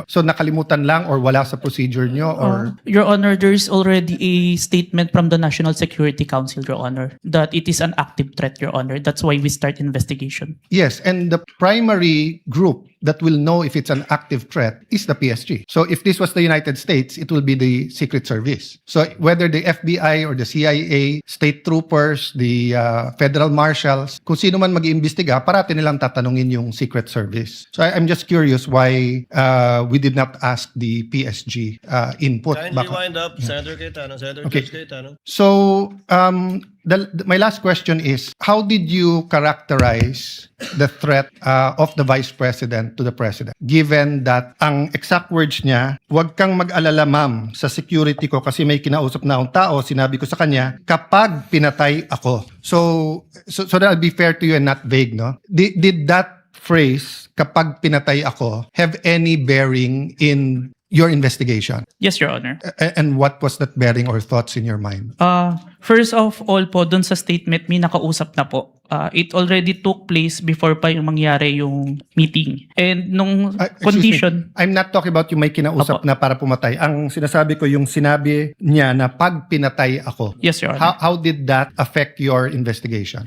so nakalimutan lang or wala sa procedure nyo or Your Honor, there is already a statement from the National Security Council, Your Honor, that it is an active threat, Your Honor. That's why we start investigation. yes, and the primary group that will know if it's an active threat is the PSG. So if this was the United States, it will be the Secret Service. So whether the FBI or the CIA, state troopers, the federal marshals, kung sino man mag-iimbestiga, parati nilang tatanungin yung Secret Service. So I'm just curious why we did not ask the PSG input. Kindly Baka- wind up, Senator Cayetano. Senator Okay. Judge Cayetano. So, my last question is, how did you characterize the threat of the Vice President to the President? Given that ang exact words niya, huwag kang mag-alala ma'am sa security ko kasi may kinausap na akong tao, sinabi ko sa kanya, kapag pinatay ako. So that'll be fair to you and not vague, no? Did that phrase, kapag pinatay ako, have any bearing in your investigation? Yes, Your Honor. And what was that bearing or thoughts in your mind? First of all po, dun sa statement, may nakausap na po. It already took place before pa yung mangyari yung meeting. And nung Excuse condition, me. I'm not talking about yung may kinausap Apo. na para pumatay. Ang sinasabi ko yung sinabi niya na pag pinatay ako. yes, Your Honor. How did that affect your investigation?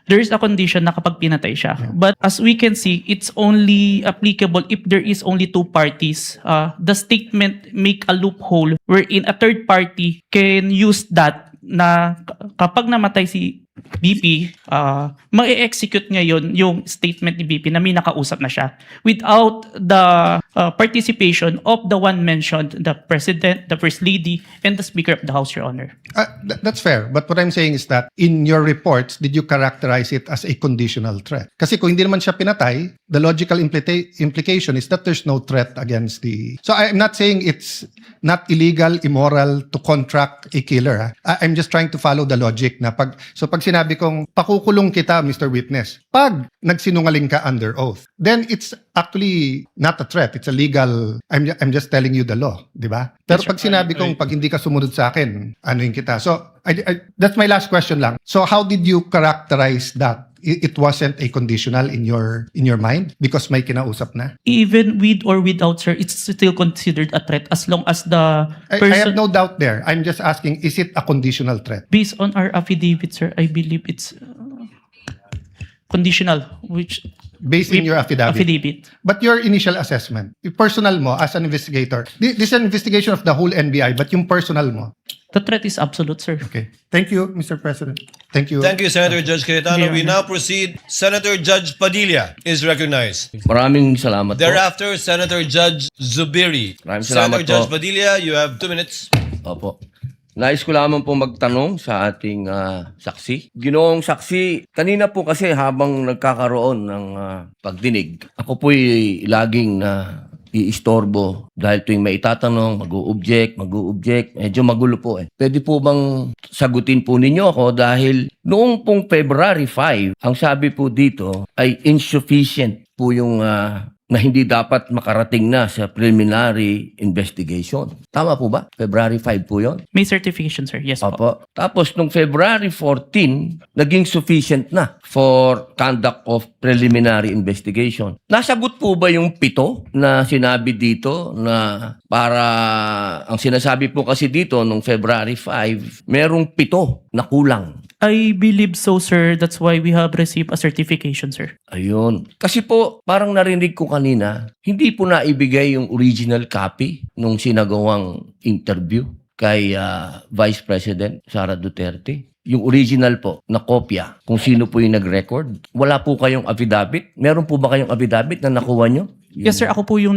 There is a condition na kapag pinatay siya. But as we can see, it's only applicable if there is only two parties. The statement make a loophole wherein a third party can use that na kapag namatay si BP, ma-execute ngayon yung statement ni BP na may nakausap na siya without the participation of the one mentioned, the President, the First Lady, and the Speaker of the House, Your Honor. That's fair. But what I'm saying is that in your reports, did you characterize it as a conditional threat? Kasi kung hindi naman siya pinatay, the logical implication is that there's no threat against the... So I'm not saying it's not illegal, immoral to contract a killer. I'm just trying to follow the logic na pag sinabi kong pakukulong kita, Mr. Witness, pag nagsinungaling ka under oath, then it's actually not a threat. It's a legal, I'm just telling you the law, di ba? Pero pag sinabi kong pag hindi ka sumunod sa akin, anuin kita. So that's my last question lang. So how did you characterize that? It wasn't a conditional in your mind because may kinausap na? Even with or without, sir, it's still considered a threat as long as the I person... have no doubt there. I'm just asking, is it a conditional threat? Based on our affidavit, sir, I believe it's conditional, which... Based in your affidavit. But your initial assessment, yung personal mo as an investigator, this is an investigation of the whole NBI, but yung personal mo. The threat is absolute, sir. Okay. Thank you, Mr. President. Thank you. Thank you, Senator Judge Cayetano. Yeah. We now proceed. Senator Judge Padilla is recognized. Maraming salamat po. Thereafter, Senator Judge Zubiri. Maraming Senator salamat Judge po. Padilla, you have 2 minutes. Opo. Nais ko lamang po magtanong sa ating saksi. Ginoong saksi, kanina po kasi habang nagkakaroon ng pagdinig, ako po'y laging iistorbo dahil tuwing may itatanong, mag-o-object, medyo magulo po eh. Pwede po bang sagutin po ninyo ako dahil noong pong February 5, ang sabi po dito ay insufficient po yung na hindi dapat makarating na sa preliminary investigation. Tama po ba? February 5 po yon. May certification, sir. Yes po. Opo. Tapos nung February 14, naging sufficient na for conduct of preliminary investigation. Nasagot po ba yung 7 na sinabi dito na para, ang sinasabi po kasi dito nung February 5, merong 7 na kulang. I believe so, sir. That's why we have received a certification, sir. Ayun. Kasi po, parang narinig ko kanina, hindi po naibigay yung original copy nung sinagawang interview kay Vice President Sara Duterte. Yung original po na kopya, kung sino po yung nag-record. Wala po kayong affidavit? Meron po ba kayong affidavit na nakuha nyo? Yes, sir. Ako po yung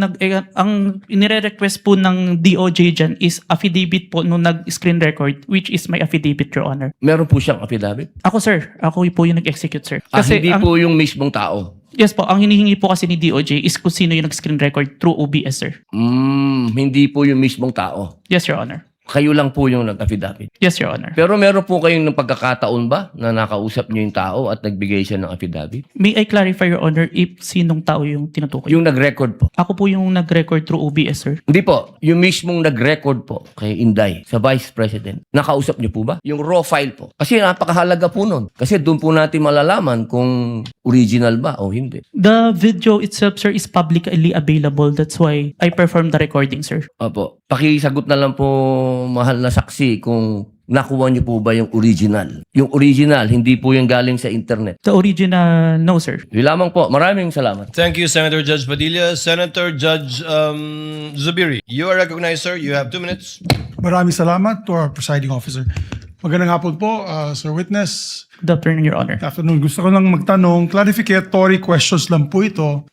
ang inire-request po ng DOJ dyan is affidavit po nung nag-screen record, which is my affidavit, Your Honor. Meron po siyang affidavit? Ako, sir. Ako po yung nag-execute, sir. Hindi po yung mismong tao? Yes po. Ang hinihingi po kasi ni DOJ is kung sino yung nag-screen record through OBS, sir. Hindi po yung mismong tao? Yes, Your Honor. Kayo lang po yung nag-affidavit? Yes, Your Honor. Pero meron po kayong pagkakataon ba na nakausap niyo yung tao at nagbigay siya ng affidavit? May I clarify, Your Honor, if sinong tao yung tinutukoy? Yung nag-record po? Ako po yung nag-record through OBS, sir. Hindi po. Yung mismong nag-record po kay Inday, sa Vice President. Nakausap niyo po ba? Yung raw file po. Kasi napakahalaga po nun. Kasi doon po natin malalaman kung original ba o hindi. The video itself, sir, is publicly available. That's why I performed the recording, sir. Opo. Pakisagot na lang po, mahal na saksi, kung nakuha niyo po ba yung original. Yung original, hindi po yung galing sa internet. The original, no, sir. Yun lamang po. Maraming salamat. Thank you, Senator Judge Padilla. Senator Judge Zubiri, you are recognized, sir. You have 2 minutes. Maraming salamat to our presiding officer. Magandang hapon po, Sir Witness. Good afternoon, Your Honor. Good afternoon. Gusto ko lang magtanong, clarificatory questions lang po ito.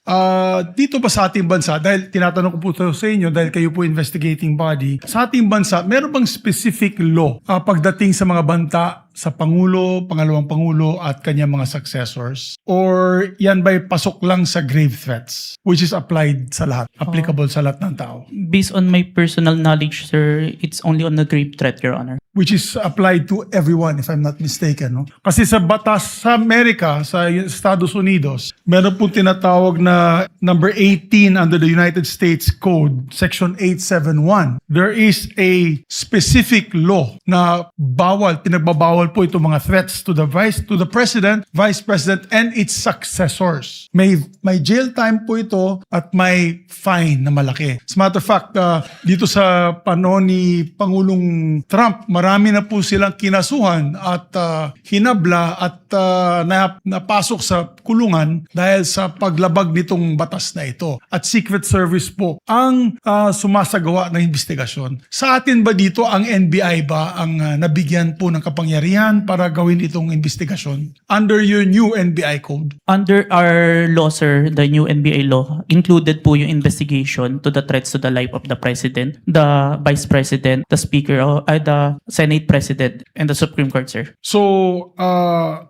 Dito ba sa ating bansa, dahil tinatanong ko po ito sa inyo, dahil kayo po investigating body, sa ating bansa, meron bang specific law pagdating sa mga banta sa Pangulo, Pangalawang Pangulo at kanyang mga successors? Or yan ba'y pasok lang sa grave threats, which is applied sa lahat, applicable sa lahat ng tao? Based on my personal knowledge, sir, it's only on the grave threat, Your Honor. Which is applied to everyone, if I'm not mistaken. No? Kasi sa batas sa Amerika, sa Estados Unidos, meron pong tinatawag na number 18 under the United States Code, Section 871. There is a specific law na pinagbabawal po itong mga threats to the President, Vice President, and its successors. May jail time po ito at may fine na malaki. As a matter of fact, dito sa panahon ni Pangulong Trump, marami na po silang kinasuhan at hinabla at napasok sa kulungan dahil sa paglabag nitong batas na ito. At Secret Service po ang sumasagawa ng investigasyon. Sa atin ba dito, ang NBI ba ang nabigyan po ng kapangyarihan para gawin itong investigasyon under your new NBI code? Under our law, sir, the new NBA law, included po yung investigation to the threats to the life of the President, the Vice President, the Speaker, the Senate President, and the Supreme Court, sir. So,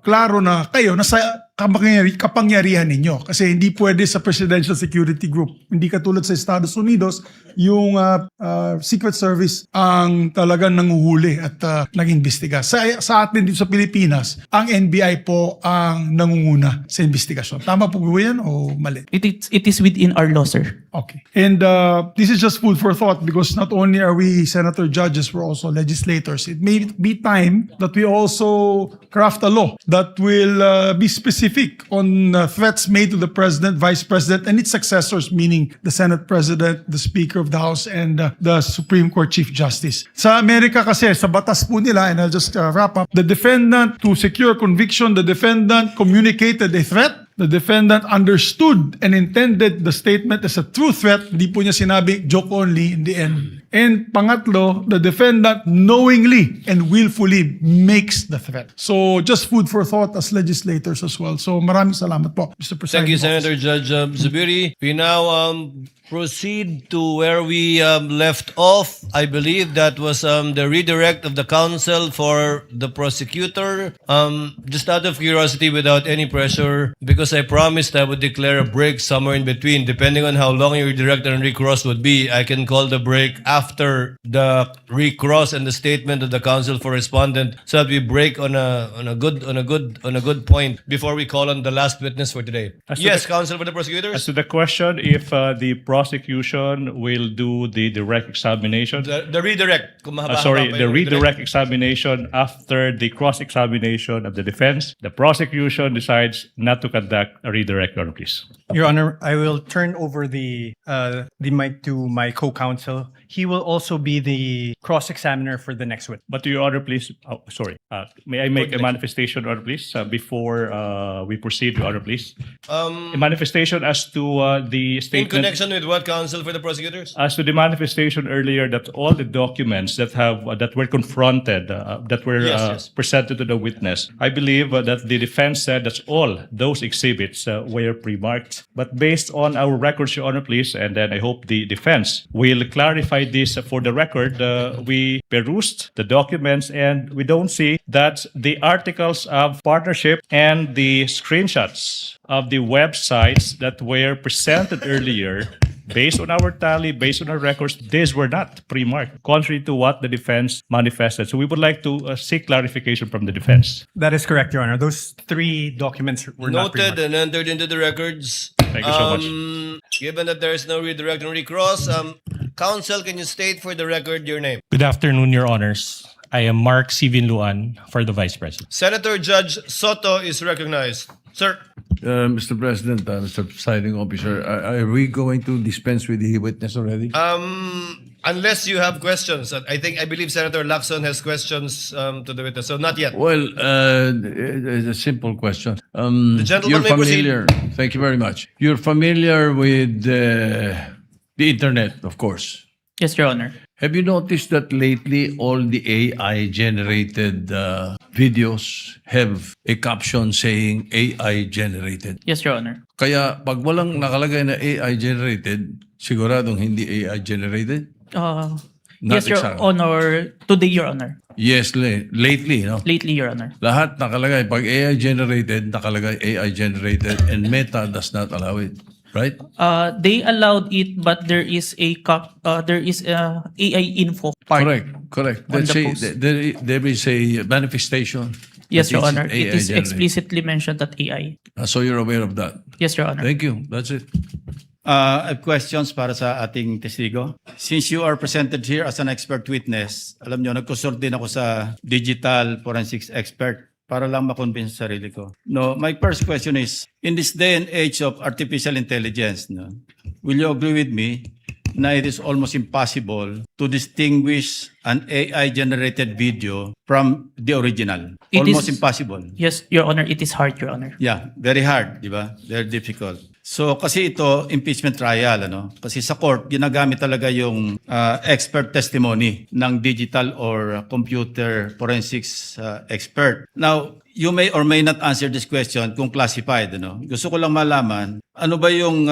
klaro na kayo, nasa kapangyarihan ninyo. Kasi hindi pwede sa Presidential Security Group. Hindi katulad sa Estados Unidos, yung Secret Service ang talagang nanguhuli at nag-imbestiga. Sa atin dito sa Pilipinas, ang NBI po ang nangunguna sa investigasyon. Tama po ba yan o mali? It is within our law, sir. Okay. And this is just food for thought because not only are we senator judges, we're also legislators. It may be time that we also craft a law that will be specific on threats made to the President, Vice President, and its successors, meaning the Senate President, the Speaker of the House, and the Supreme Court Chief Justice. Sa Amerika kasi, sa batas po nila, and I'll just wrap up, the defendant, to secure conviction, the defendant communicated a threat. The defendant understood and intended the statement as a true threat. Hindi po niya sinabi joke only in the end. And pangatlo, the defendant knowingly and willfully makes the threat. So just food for thought as legislators as well. So maraming salamat po, Mr. President. Thank you, Senator Judge Zubiri. We now proceed to where we left off. I believe that was the redirect of the counsel for the prosecutor. Just out of curiosity, without any pressure, because I promised I would declare a break somewhere in between. Depending on how long your redirect and recross would be, I can call the break after the recross and the statement of the counsel for respondent, so that we break on a good point before we call on the last witness for today. As to Yes, the- counsel for the prosecutors. As to the question, if the prosecution will do the direct examination, The redirect. Kung mahaba-haba sorry, pa the yung redirect examination after the cross-examination of the defense, the prosecution decides not to conduct a redirect, Your Honor, please. Your Honor, I will turn over the mic to my co-counsel. He will also be the cross-examiner for the next witness. But Your Honor, please, may I make a manifestation, Your Honor, please, before we proceed, Your Honor, please? A manifestation as to the In statement. connection with what, counsel for the prosecutors? As to the manifestation earlier, that all the documents that were confronted, that were Yes. presented to the witness, I believe that the defense said that all those exhibits were pre-marked. But based on our records, Your Honor, please, and then I hope the defense will clarify this for the record. We perused the documents and we don't see that the articles of partnership and the screenshots of the websites that were presented earlier, based on our tally, based on our records, these were not pre-marked, contrary to what the defense manifested. So we would like to seek clarification from the defense. That is correct, Your Honor. Those 3 documents were not Noted pre-marked. and entered into the records. Thank you so much. Given that there is no redirect and recross, counsel, can you state for the record your name? Good afternoon, Your Honors. I am Mark Sivin Luan for the Vice President. Senator Judge Soto is recognized. Sir. Mr. President, Mr. Presiding Officer, are we going to dispense with the witness already? Unless you have questions. I believe Senator Lacson has questions to the witness. So not yet. Well, it's a simple question. The gentleman you're may proceed. familiar. Thank you very much. You're familiar with the internet, of course. Yes, Your Honor. Have you noticed that lately all the AI-generated videos have a caption saying AI-generated? Yes, Your Honor. Kaya pag walang nakalagay na AI-generated, siguradong hindi AI-generated? Yes, Your exactly. Honor. Today, Your Honor. Yes, lately, no? Lately, Your Honor. Lahat nakalagay. Pag AI-generated, nakalagay AI-generated and Meta does not allow it. Right? They allowed it, but there is a AI info part. Correct. On the Let's say post. there is a manifestation. Yes, that Your it's Honor. It is AI-generated. explicitly mentioned that AI. So you're aware of that. Yes, Your Honor. Thank you. That's it. I have questions para sa ating testigo. Since you are presented here as an expert witness, alam nyo, nagkonsult din ako sa digital forensics expert para lang makonvince sa sarili ko. No, my first question is, in this day and age of artificial intelligence, no, will you agree with me na it is almost impossible to distinguish an AI-generated video from the original? It Almost is- impossible. Yes, Your Honor. It is hard, Your Honor. Yeah, very hard, di ba? Very difficult. So kasi ito impeachment trial ano. Kasi sa court ginagamit talaga yung expert testimony ng digital or computer forensics expert. Now, you may or may not answer this question kung classified ano. Gusto ko lang malaman ano ba yung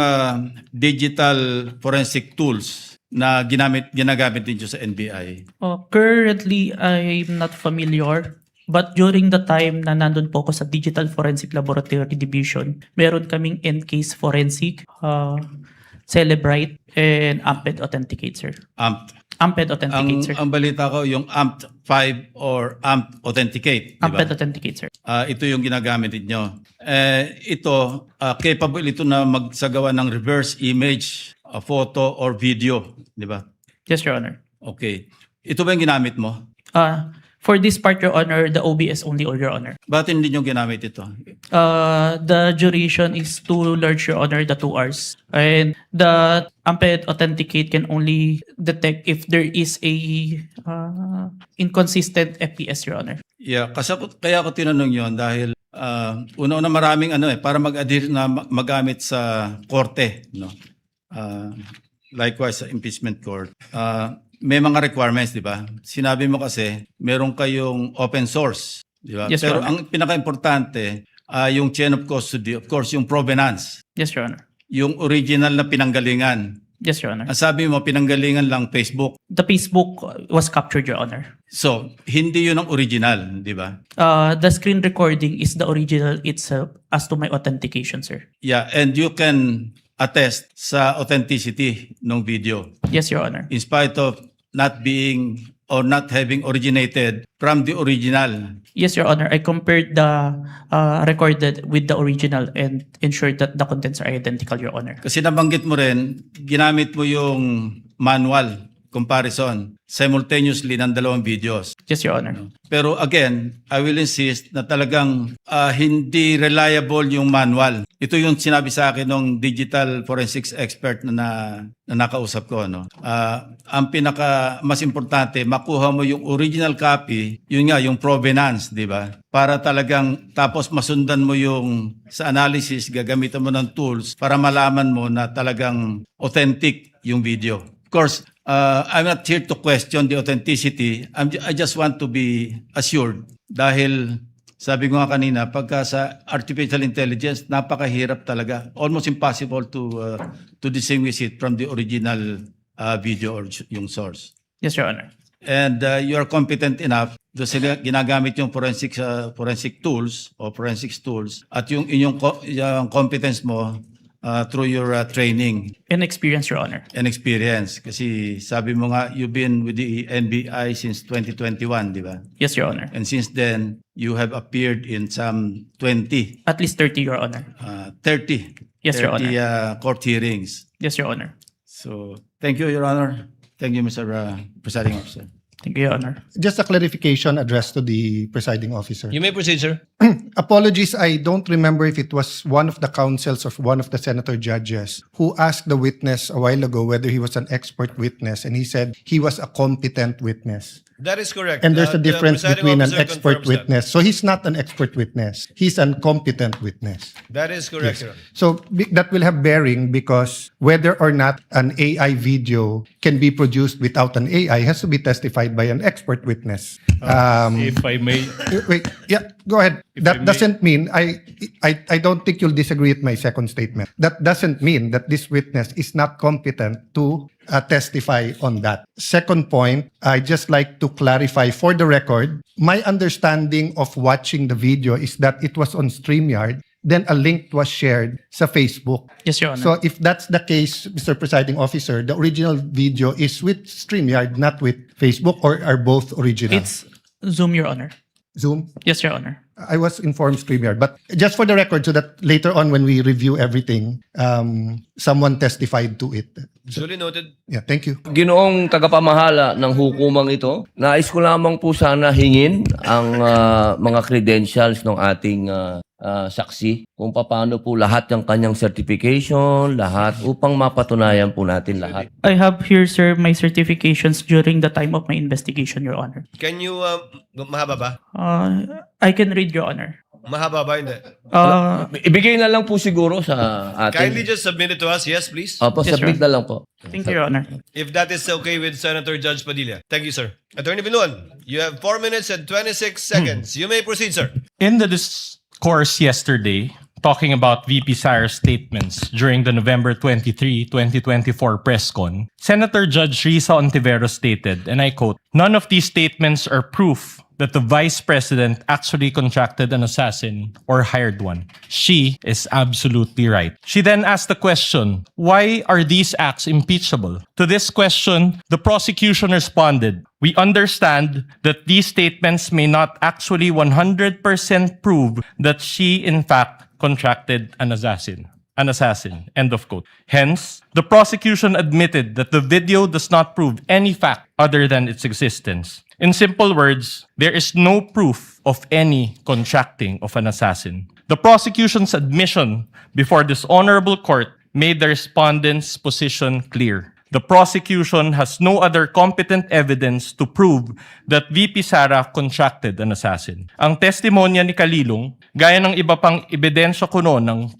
digital forensic tools na ginagamit din sa NBI. Currently, I'm not familiar. But during the time na nandun po ako sa Digital Forensic Laboratory Division, meron kaming Encase Forensic, Celebrite, and Amped Authenticate, sir. Amped Authenticate, sir. Ang balita ko yung AMP5 or AMP Authenticate, di ba? Amped Authenticate, sir. Ito yung ginagamit ninyo. Ito, capable ito na magsagawa ng reverse image, photo or video, di ba? Yes, Your Honor. Okay. Ito ba yung ginamit mo? For this part, Your Honor, the OBS only, Your Honor. Bakit hindi nyo ginamit ito? The duration is too large, Your Honor, the 2 hours. And the Amped Authenticate can only detect if there is a inconsistent FPS, Your Honor. Yeah, kaya ako tinanong yon dahil una-una maraming para mag-adhere na magamit sa korte, no? Likewise sa impeachment court. May mga requirements, di ba? Sinabi mo kasi, meron kayong open source, di ba? Yes, Pero Your Honor. ang pinaka-importante, yung chain of custody, of course, yung provenance. Yes, Your Honor. Yung original na pinanggalingan. Yes, Your Honor. Ang sabi mo, pinanggalingan lang Facebook. The Facebook was captured, Your Honor. So, hindi yun ang original, di ba? The screen recording is the original itself as to my authentication, sir. Yeah, and you can attest sa authenticity ng video Yes, Your Honor. in spite of not being or not having originated from the original. Yes, Your Honor. I compared the recorded with the original and ensured that the contents are identical, Your Honor. Kasi nabanggit mo rin, ginamit mo yung manual comparison simultaneously ng dalawang videos. Yes, Your Honor. Pero again, I will insist na talagang hindi reliable yung manual. Ito yung sinabi sa akin ng digital forensics expert na nakausap ko. No? Ang pinaka mas importante, makuha mo yung original copy, yun nga, yung provenance, di ba? Para talagang tapos masundan mo yung sa analysis, gagamitan mo ng tools para malaman mo na talagang authentic yung video. Of course, I'm not here to question the authenticity. I just want to be assured dahil sabi ko nga kanina, pagka sa artificial intelligence, napakahirap talaga. Almost impossible to distinguish it from the original video or yung source. Yes, Your Honor. And you are competent enough doon sila ginagamit yung forensic tools o forensics tools at yung inyong yung competence mo through your training And experience, Your Honor. and experience. Kasi sabi mo nga, you've been with the NBI since 2021, di ba? Yes, Your Honor. And since then, you have appeared in some 20, At least 30, Your Honor. 30, Yes, Your 30 court hearings. Yes, Your Honor. So, thank you, Your Honor. Thank you, Mr. Presiding Officer. Thank you, Your Honor. Just a clarification addressed to the presiding officer. You may proceed, sir. Apologies, I don't remember if it was one of the counsels or one of the senator judges who asked the witness a while ago whether he was an expert witness, and he said he was a competent witness. That is correct. And there's a The difference presiding between an officer expert confirms that. witness. So he's not an expert witness. He's an competent witness. That is correct, Your Honor. So that will have bearing because whether or not an AI video can be produced without an AI has to be testified by an expert witness. If I may, Wait, yeah, go ahead. If I That may- doesn't mean I don't think you'll disagree with my second statement. That doesn't mean that this witness is not competent to testify on that. Second point, I just like to clarify for the record, my understanding of watching the video is that it was on StreamYard, then a link was shared sa Facebook. Yes, Your Honor. So if that's the case, Mr. Presiding Officer, the original video is with StreamYard, not with Facebook, or are both original? It's Zoom, Your Honor. Zoom? Yes, Your Honor. I was informed StreamYard, but just for the record, so that later on when we review everything, someone testified to it. Duly noted. Yeah, thank you. Ginoong tagapamahala ng hukumang ito, nais ko lamang po sana hingin ang mga credentials ng ating saksi kung paano po lahat ng kanyang certification, lahat upang mapatunayan po natin lahat. I have here, sir, my certifications during the time of my investigation, Your Honor. Can you, mahaba ba? I can read, Your Honor. Mahaba ba? Hindi. Ibigay na lang po siguro sa Kindly atin. just submit it to us. Yes, please. Opo, Yes, submit sir. na lang po. Thank you, Your Honor. If that is okay with Senator Judge Padilla. Thank you, sir. Attorney Vinuan, you have 4 minutes and 26 seconds. You may proceed, sir. in the discourse yesterday, talking about VP Sayre's statements during the November 23, 2024 press con, Senator Judge Risa Ontiveros stated, and I quote, "None of these statements are proof that the Vice President actually contracted an assassin or hired one. She is absolutely right." She then asked the question, why are these acts impeachable? To this question, the prosecution responded, "We understand that these statements may not actually 100% prove that she in fact contracted an assassin. End of quote. Hence, the prosecution admitted that the video does not prove any fact other than its existence. In simple words, there is no proof of any contracting of an assassin. The prosecution's admission before this honorable court made the respondent's position clear. The prosecution has no other competent evidence to prove that VP Sara contracted an assassin. Ang testimonya ni Kalilong, gaya ng iba pang ebidensya kuno ng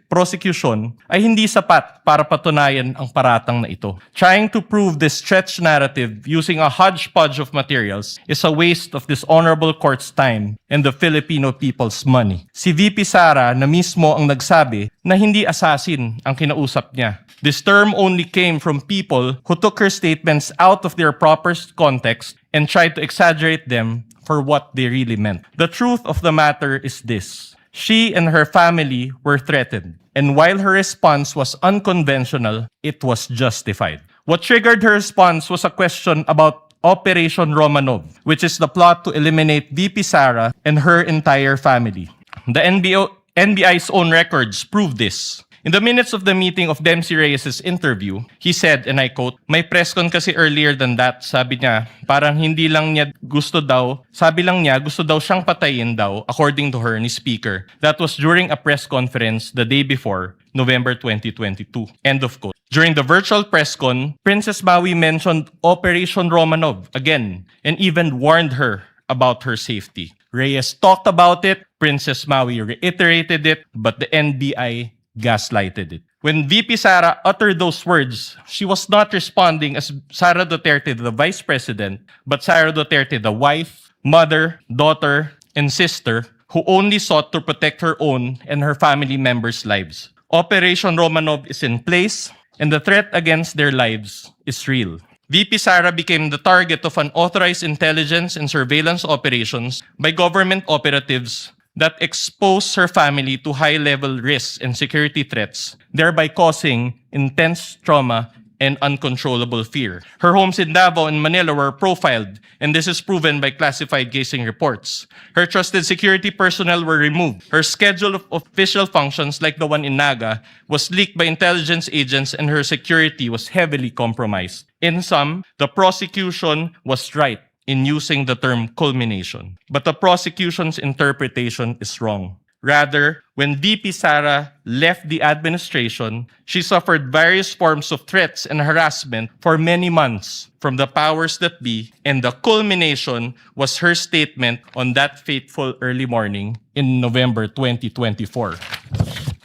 prosecution, ay hindi sapat para patunayan ang paratang na ito. Trying to prove this stretched narrative using a hodgepodge of materials is a waste of this honorable court's time and the Filipino people's money. Si VP Sara na mismo ang nagsabi na hindi assassin ang kinausap niya. This term only came from people who took her statements out of their proper context and tried to exaggerate them for what they really meant. The truth of the matter is this. She and her family were threatened, and while her response was unconventional, it was justified. What triggered her response was a question about Operation Romanov, which is the plot to eliminate VP Sara and her entire family. The NBI's own records prove this. In the minutes of the meeting of Dempsey Reyes' interview, he said, and I quote, "May press con kasi earlier than that, sabi niya, parang hindi lang niya gusto daw, sabi lang niya gusto daw siyang patayin daw, according to her, ni Speaker. That was during a press conference the day before, November 2022. End of quote. During the virtual press con, Princess Maui mentioned Operation Romanov again and even warned her about her safety. Reyes talked about it, Princess Maui reiterated it, but the NBI gaslighted it. When VP Sara uttered those words, she was not responding as Sara Duterte, the vice president, but Sara Duterte, the wife, mother, daughter, and sister who only sought to protect her own and her family members' lives. Operation Romanov is in place, and the threat against their lives is real. VP Sara became the target of unauthorized intelligence and surveillance operations by government operatives that exposed her family to high-level risks and security threats, thereby causing intense trauma and uncontrollable fear. Her homes in Davao and Manila were profiled, and this is proven by classified casing reports. Her trusted security personnel were removed. Her schedule of official functions, like the one in Naga, was leaked by intelligence agents, and her security was heavily compromised. In sum, the prosecution was right in using the term culmination. But the prosecution's interpretation is wrong. Rather, when VP Sara left the administration, she suffered various forms of threats and harassment for many months from the powers that be, and the culmination was her statement on that fateful early morning in November 2024.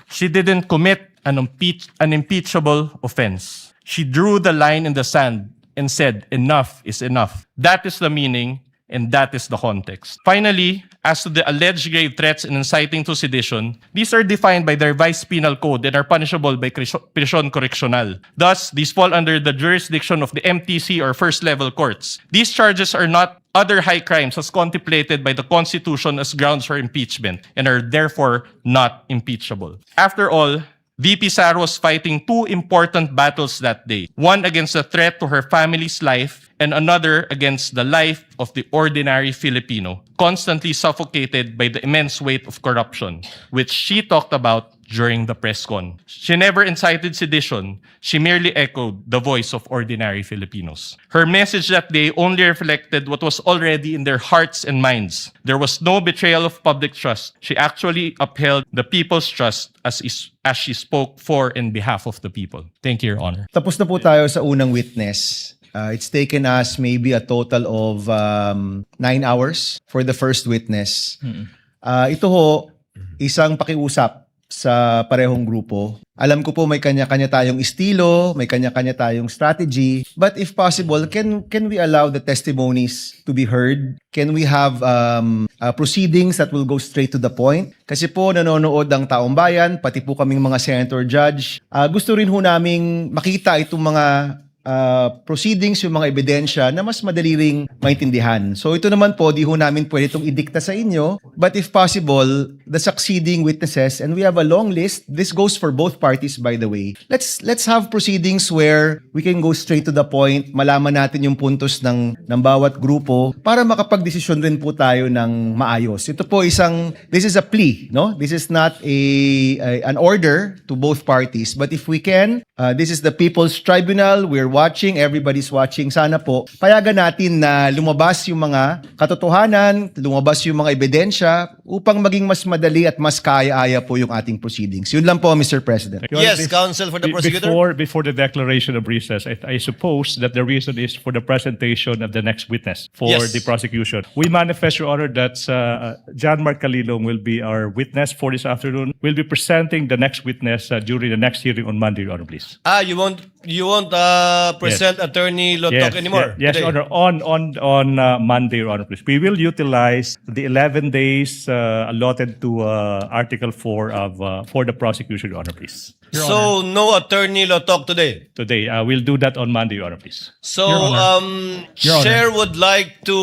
She didn't commit an impeachable offense. She drew the line in the sand and said, enough is enough. That is the meaning, and that is the context. Finally, as to the alleged grave threats and inciting to sedition, these are defined by the revised penal code and are punishable by prisión correccional. Thus, these fall under the jurisdiction of the MTC or first-level courts. These charges are not other high crimes as contemplated by the Constitution as grounds for impeachment and are therefore not impeachable. After all, VP Sara was fighting two important battles that day. One against the threat to her family's life and another against the life of the ordinary Filipino, constantly suffocated by the immense weight of corruption, which she talked about during the press con. She never incited sedition. She merely echoed the voice of ordinary Filipinos. Her message that day only reflected what was already in their hearts and minds. There was no betrayal of public trust. She actually upheld the people's trust as she spoke for and behalf of the people. Thank you, Your Honor. Tapos na po tayo sa unang witness. It's taken us maybe a total of 9 hours for the first witness. Ito ho, isang pakiusap sa parehong grupo. Alam ko po may kanya-kanya tayong estilo, may kanya-kanya tayong strategy, but if possible, can we allow the testimonies to be heard? Can we have proceedings that will go straight to the point? Kasi po nanonood ang taong bayan, pati po kaming mga senator judge. Gusto rin ho naming makita itong mga proceedings, yung mga ebidensya na mas madali ring maintindihan. So ito naman po, di ho namin pwede itong idikta sa inyo, but if possible, the succeeding witnesses, and we have a long list, this goes for both parties by the way, let's have proceedings where we can go straight to the point, malaman natin yung puntos ng bawat grupo para makapagdesisyon rin po tayo ng maayos. Ito po this is a plea, no? This is not an order to both parties, but if we can, this is the People's Tribunal, we're watching, everybody's watching. Sana po, payagan natin na lumabas yung mga katotohanan, lumabas yung mga ebidensya upang maging mas madali at mas kaya-aya po yung ating proceedings. Yun lang po, Mr. President. Yes, counsel for the prosecutor. Before the declaration of recess, I suppose that the reason is for the presentation of the next witness for Yes. the prosecution. We manifest, Your Honor, that John Mark Calilong will be our witness for this afternoon. We'll be presenting the next witness during the next hearing on Monday, Your Honor, please. You won't present Attorney Lotok anymore? Yes, today? Your Honor. On Monday, Your Honor, please. We will utilize the 11 days allotted to Article 4 of for the prosecution, Your Honor, please. So, no Attorney Lotok today? Today, we'll do that on Monday, Your Honor, please. So, Your Honor. Chair would like to,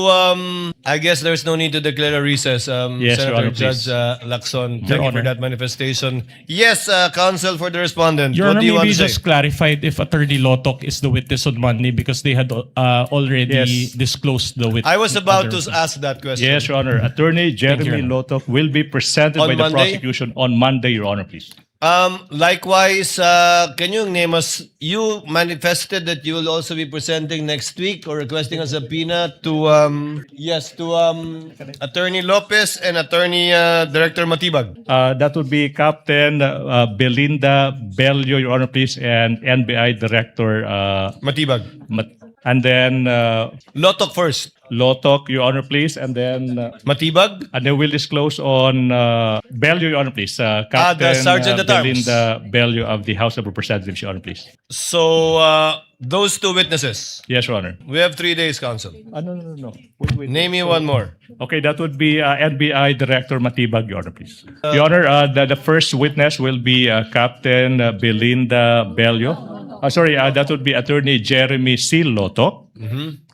I guess there's no need to declare a recess. Yes, Your Senator Honor, Judge please. Lacson, Your thank you for Honor. that manifestation. Yes, counsel for the respondent. Your What Honor, do you want maybe to say? just clarified if Attorney Lotok is the witness on Monday because they had already Yes. disclosed the witness. I was about to ask that question. Yes, Your Honor. Attorney Jeremy Your Honor. Lotok will be presented On by the Monday? prosecution on Monday, Your Honor, please. Likewise, can you name us, you manifested that you will also be presenting next week or requesting a subpoena to, Attorney Lopez and Attorney Director Matibag. That would be Captain Belinda Bello, Your Honor, please, and NBI Director Matibag. and then Lotok first. Lotok, Your Honor, please, and then Matibag. and then we'll disclose on Bello, Your Honor, please. Captain Sergeant at Arms. Belinda Bello of the House of Representatives, Your Honor, please. So, those two witnesses. Yes, Your Honor. We have 3 days, counsel. No. Wait. Name me one more. Okay, that would be NBI Director Matibag, Your Honor, please. Your Honor, the first witness will be Captain Belinda Bello. That would be Attorney Jeremy C. Lotok.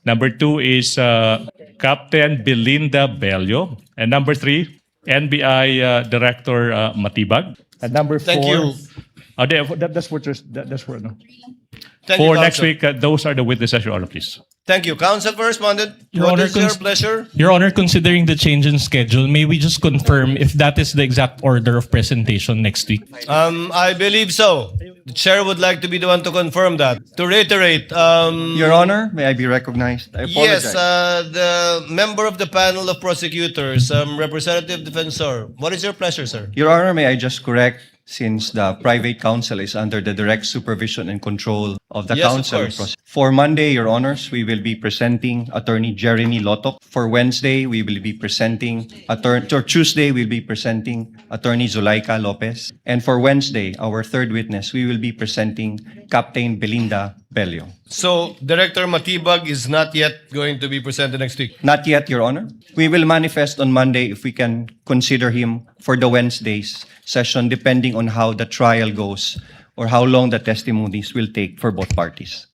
Number 2 is Captain Belinda Bello. And number 3, NBI Director Matibag. And number 4... Thank you. That's for no. Thank you, For next counsel. week, those are the witnesses, Your Honor, please. Thank you. Counsel for respondent. Your What Honor, is your pleasure? Your Honor, considering the change in schedule, may we just confirm if that is the exact order of presentation next week? I believe so. The chair would like to be the one to confirm that. To reiterate, Your Honor, may I be recognized? I apologize. yes, the member of the panel of prosecutors, Representative Defensor. What is your pleasure, sir? Your Honor, may I just correct, since the private counsel is under the direct supervision and control of the Yes, of counsel. course. For Monday, Your Honors, we will be presenting Attorney Jeremy Lotok. For Wednesday, we will be presenting or Tuesday, we'll be presenting Attorney Zulaika Lopez. And for Wednesday, our third witness, we will be presenting Captain Belinda Bello. So, Director Matibag is not yet going to be presented next week. Not yet, Your Honor. We will manifest on Monday if we can consider him for the Wednesday's session, depending on how the trial goes or how long the testimonies will take for both parties.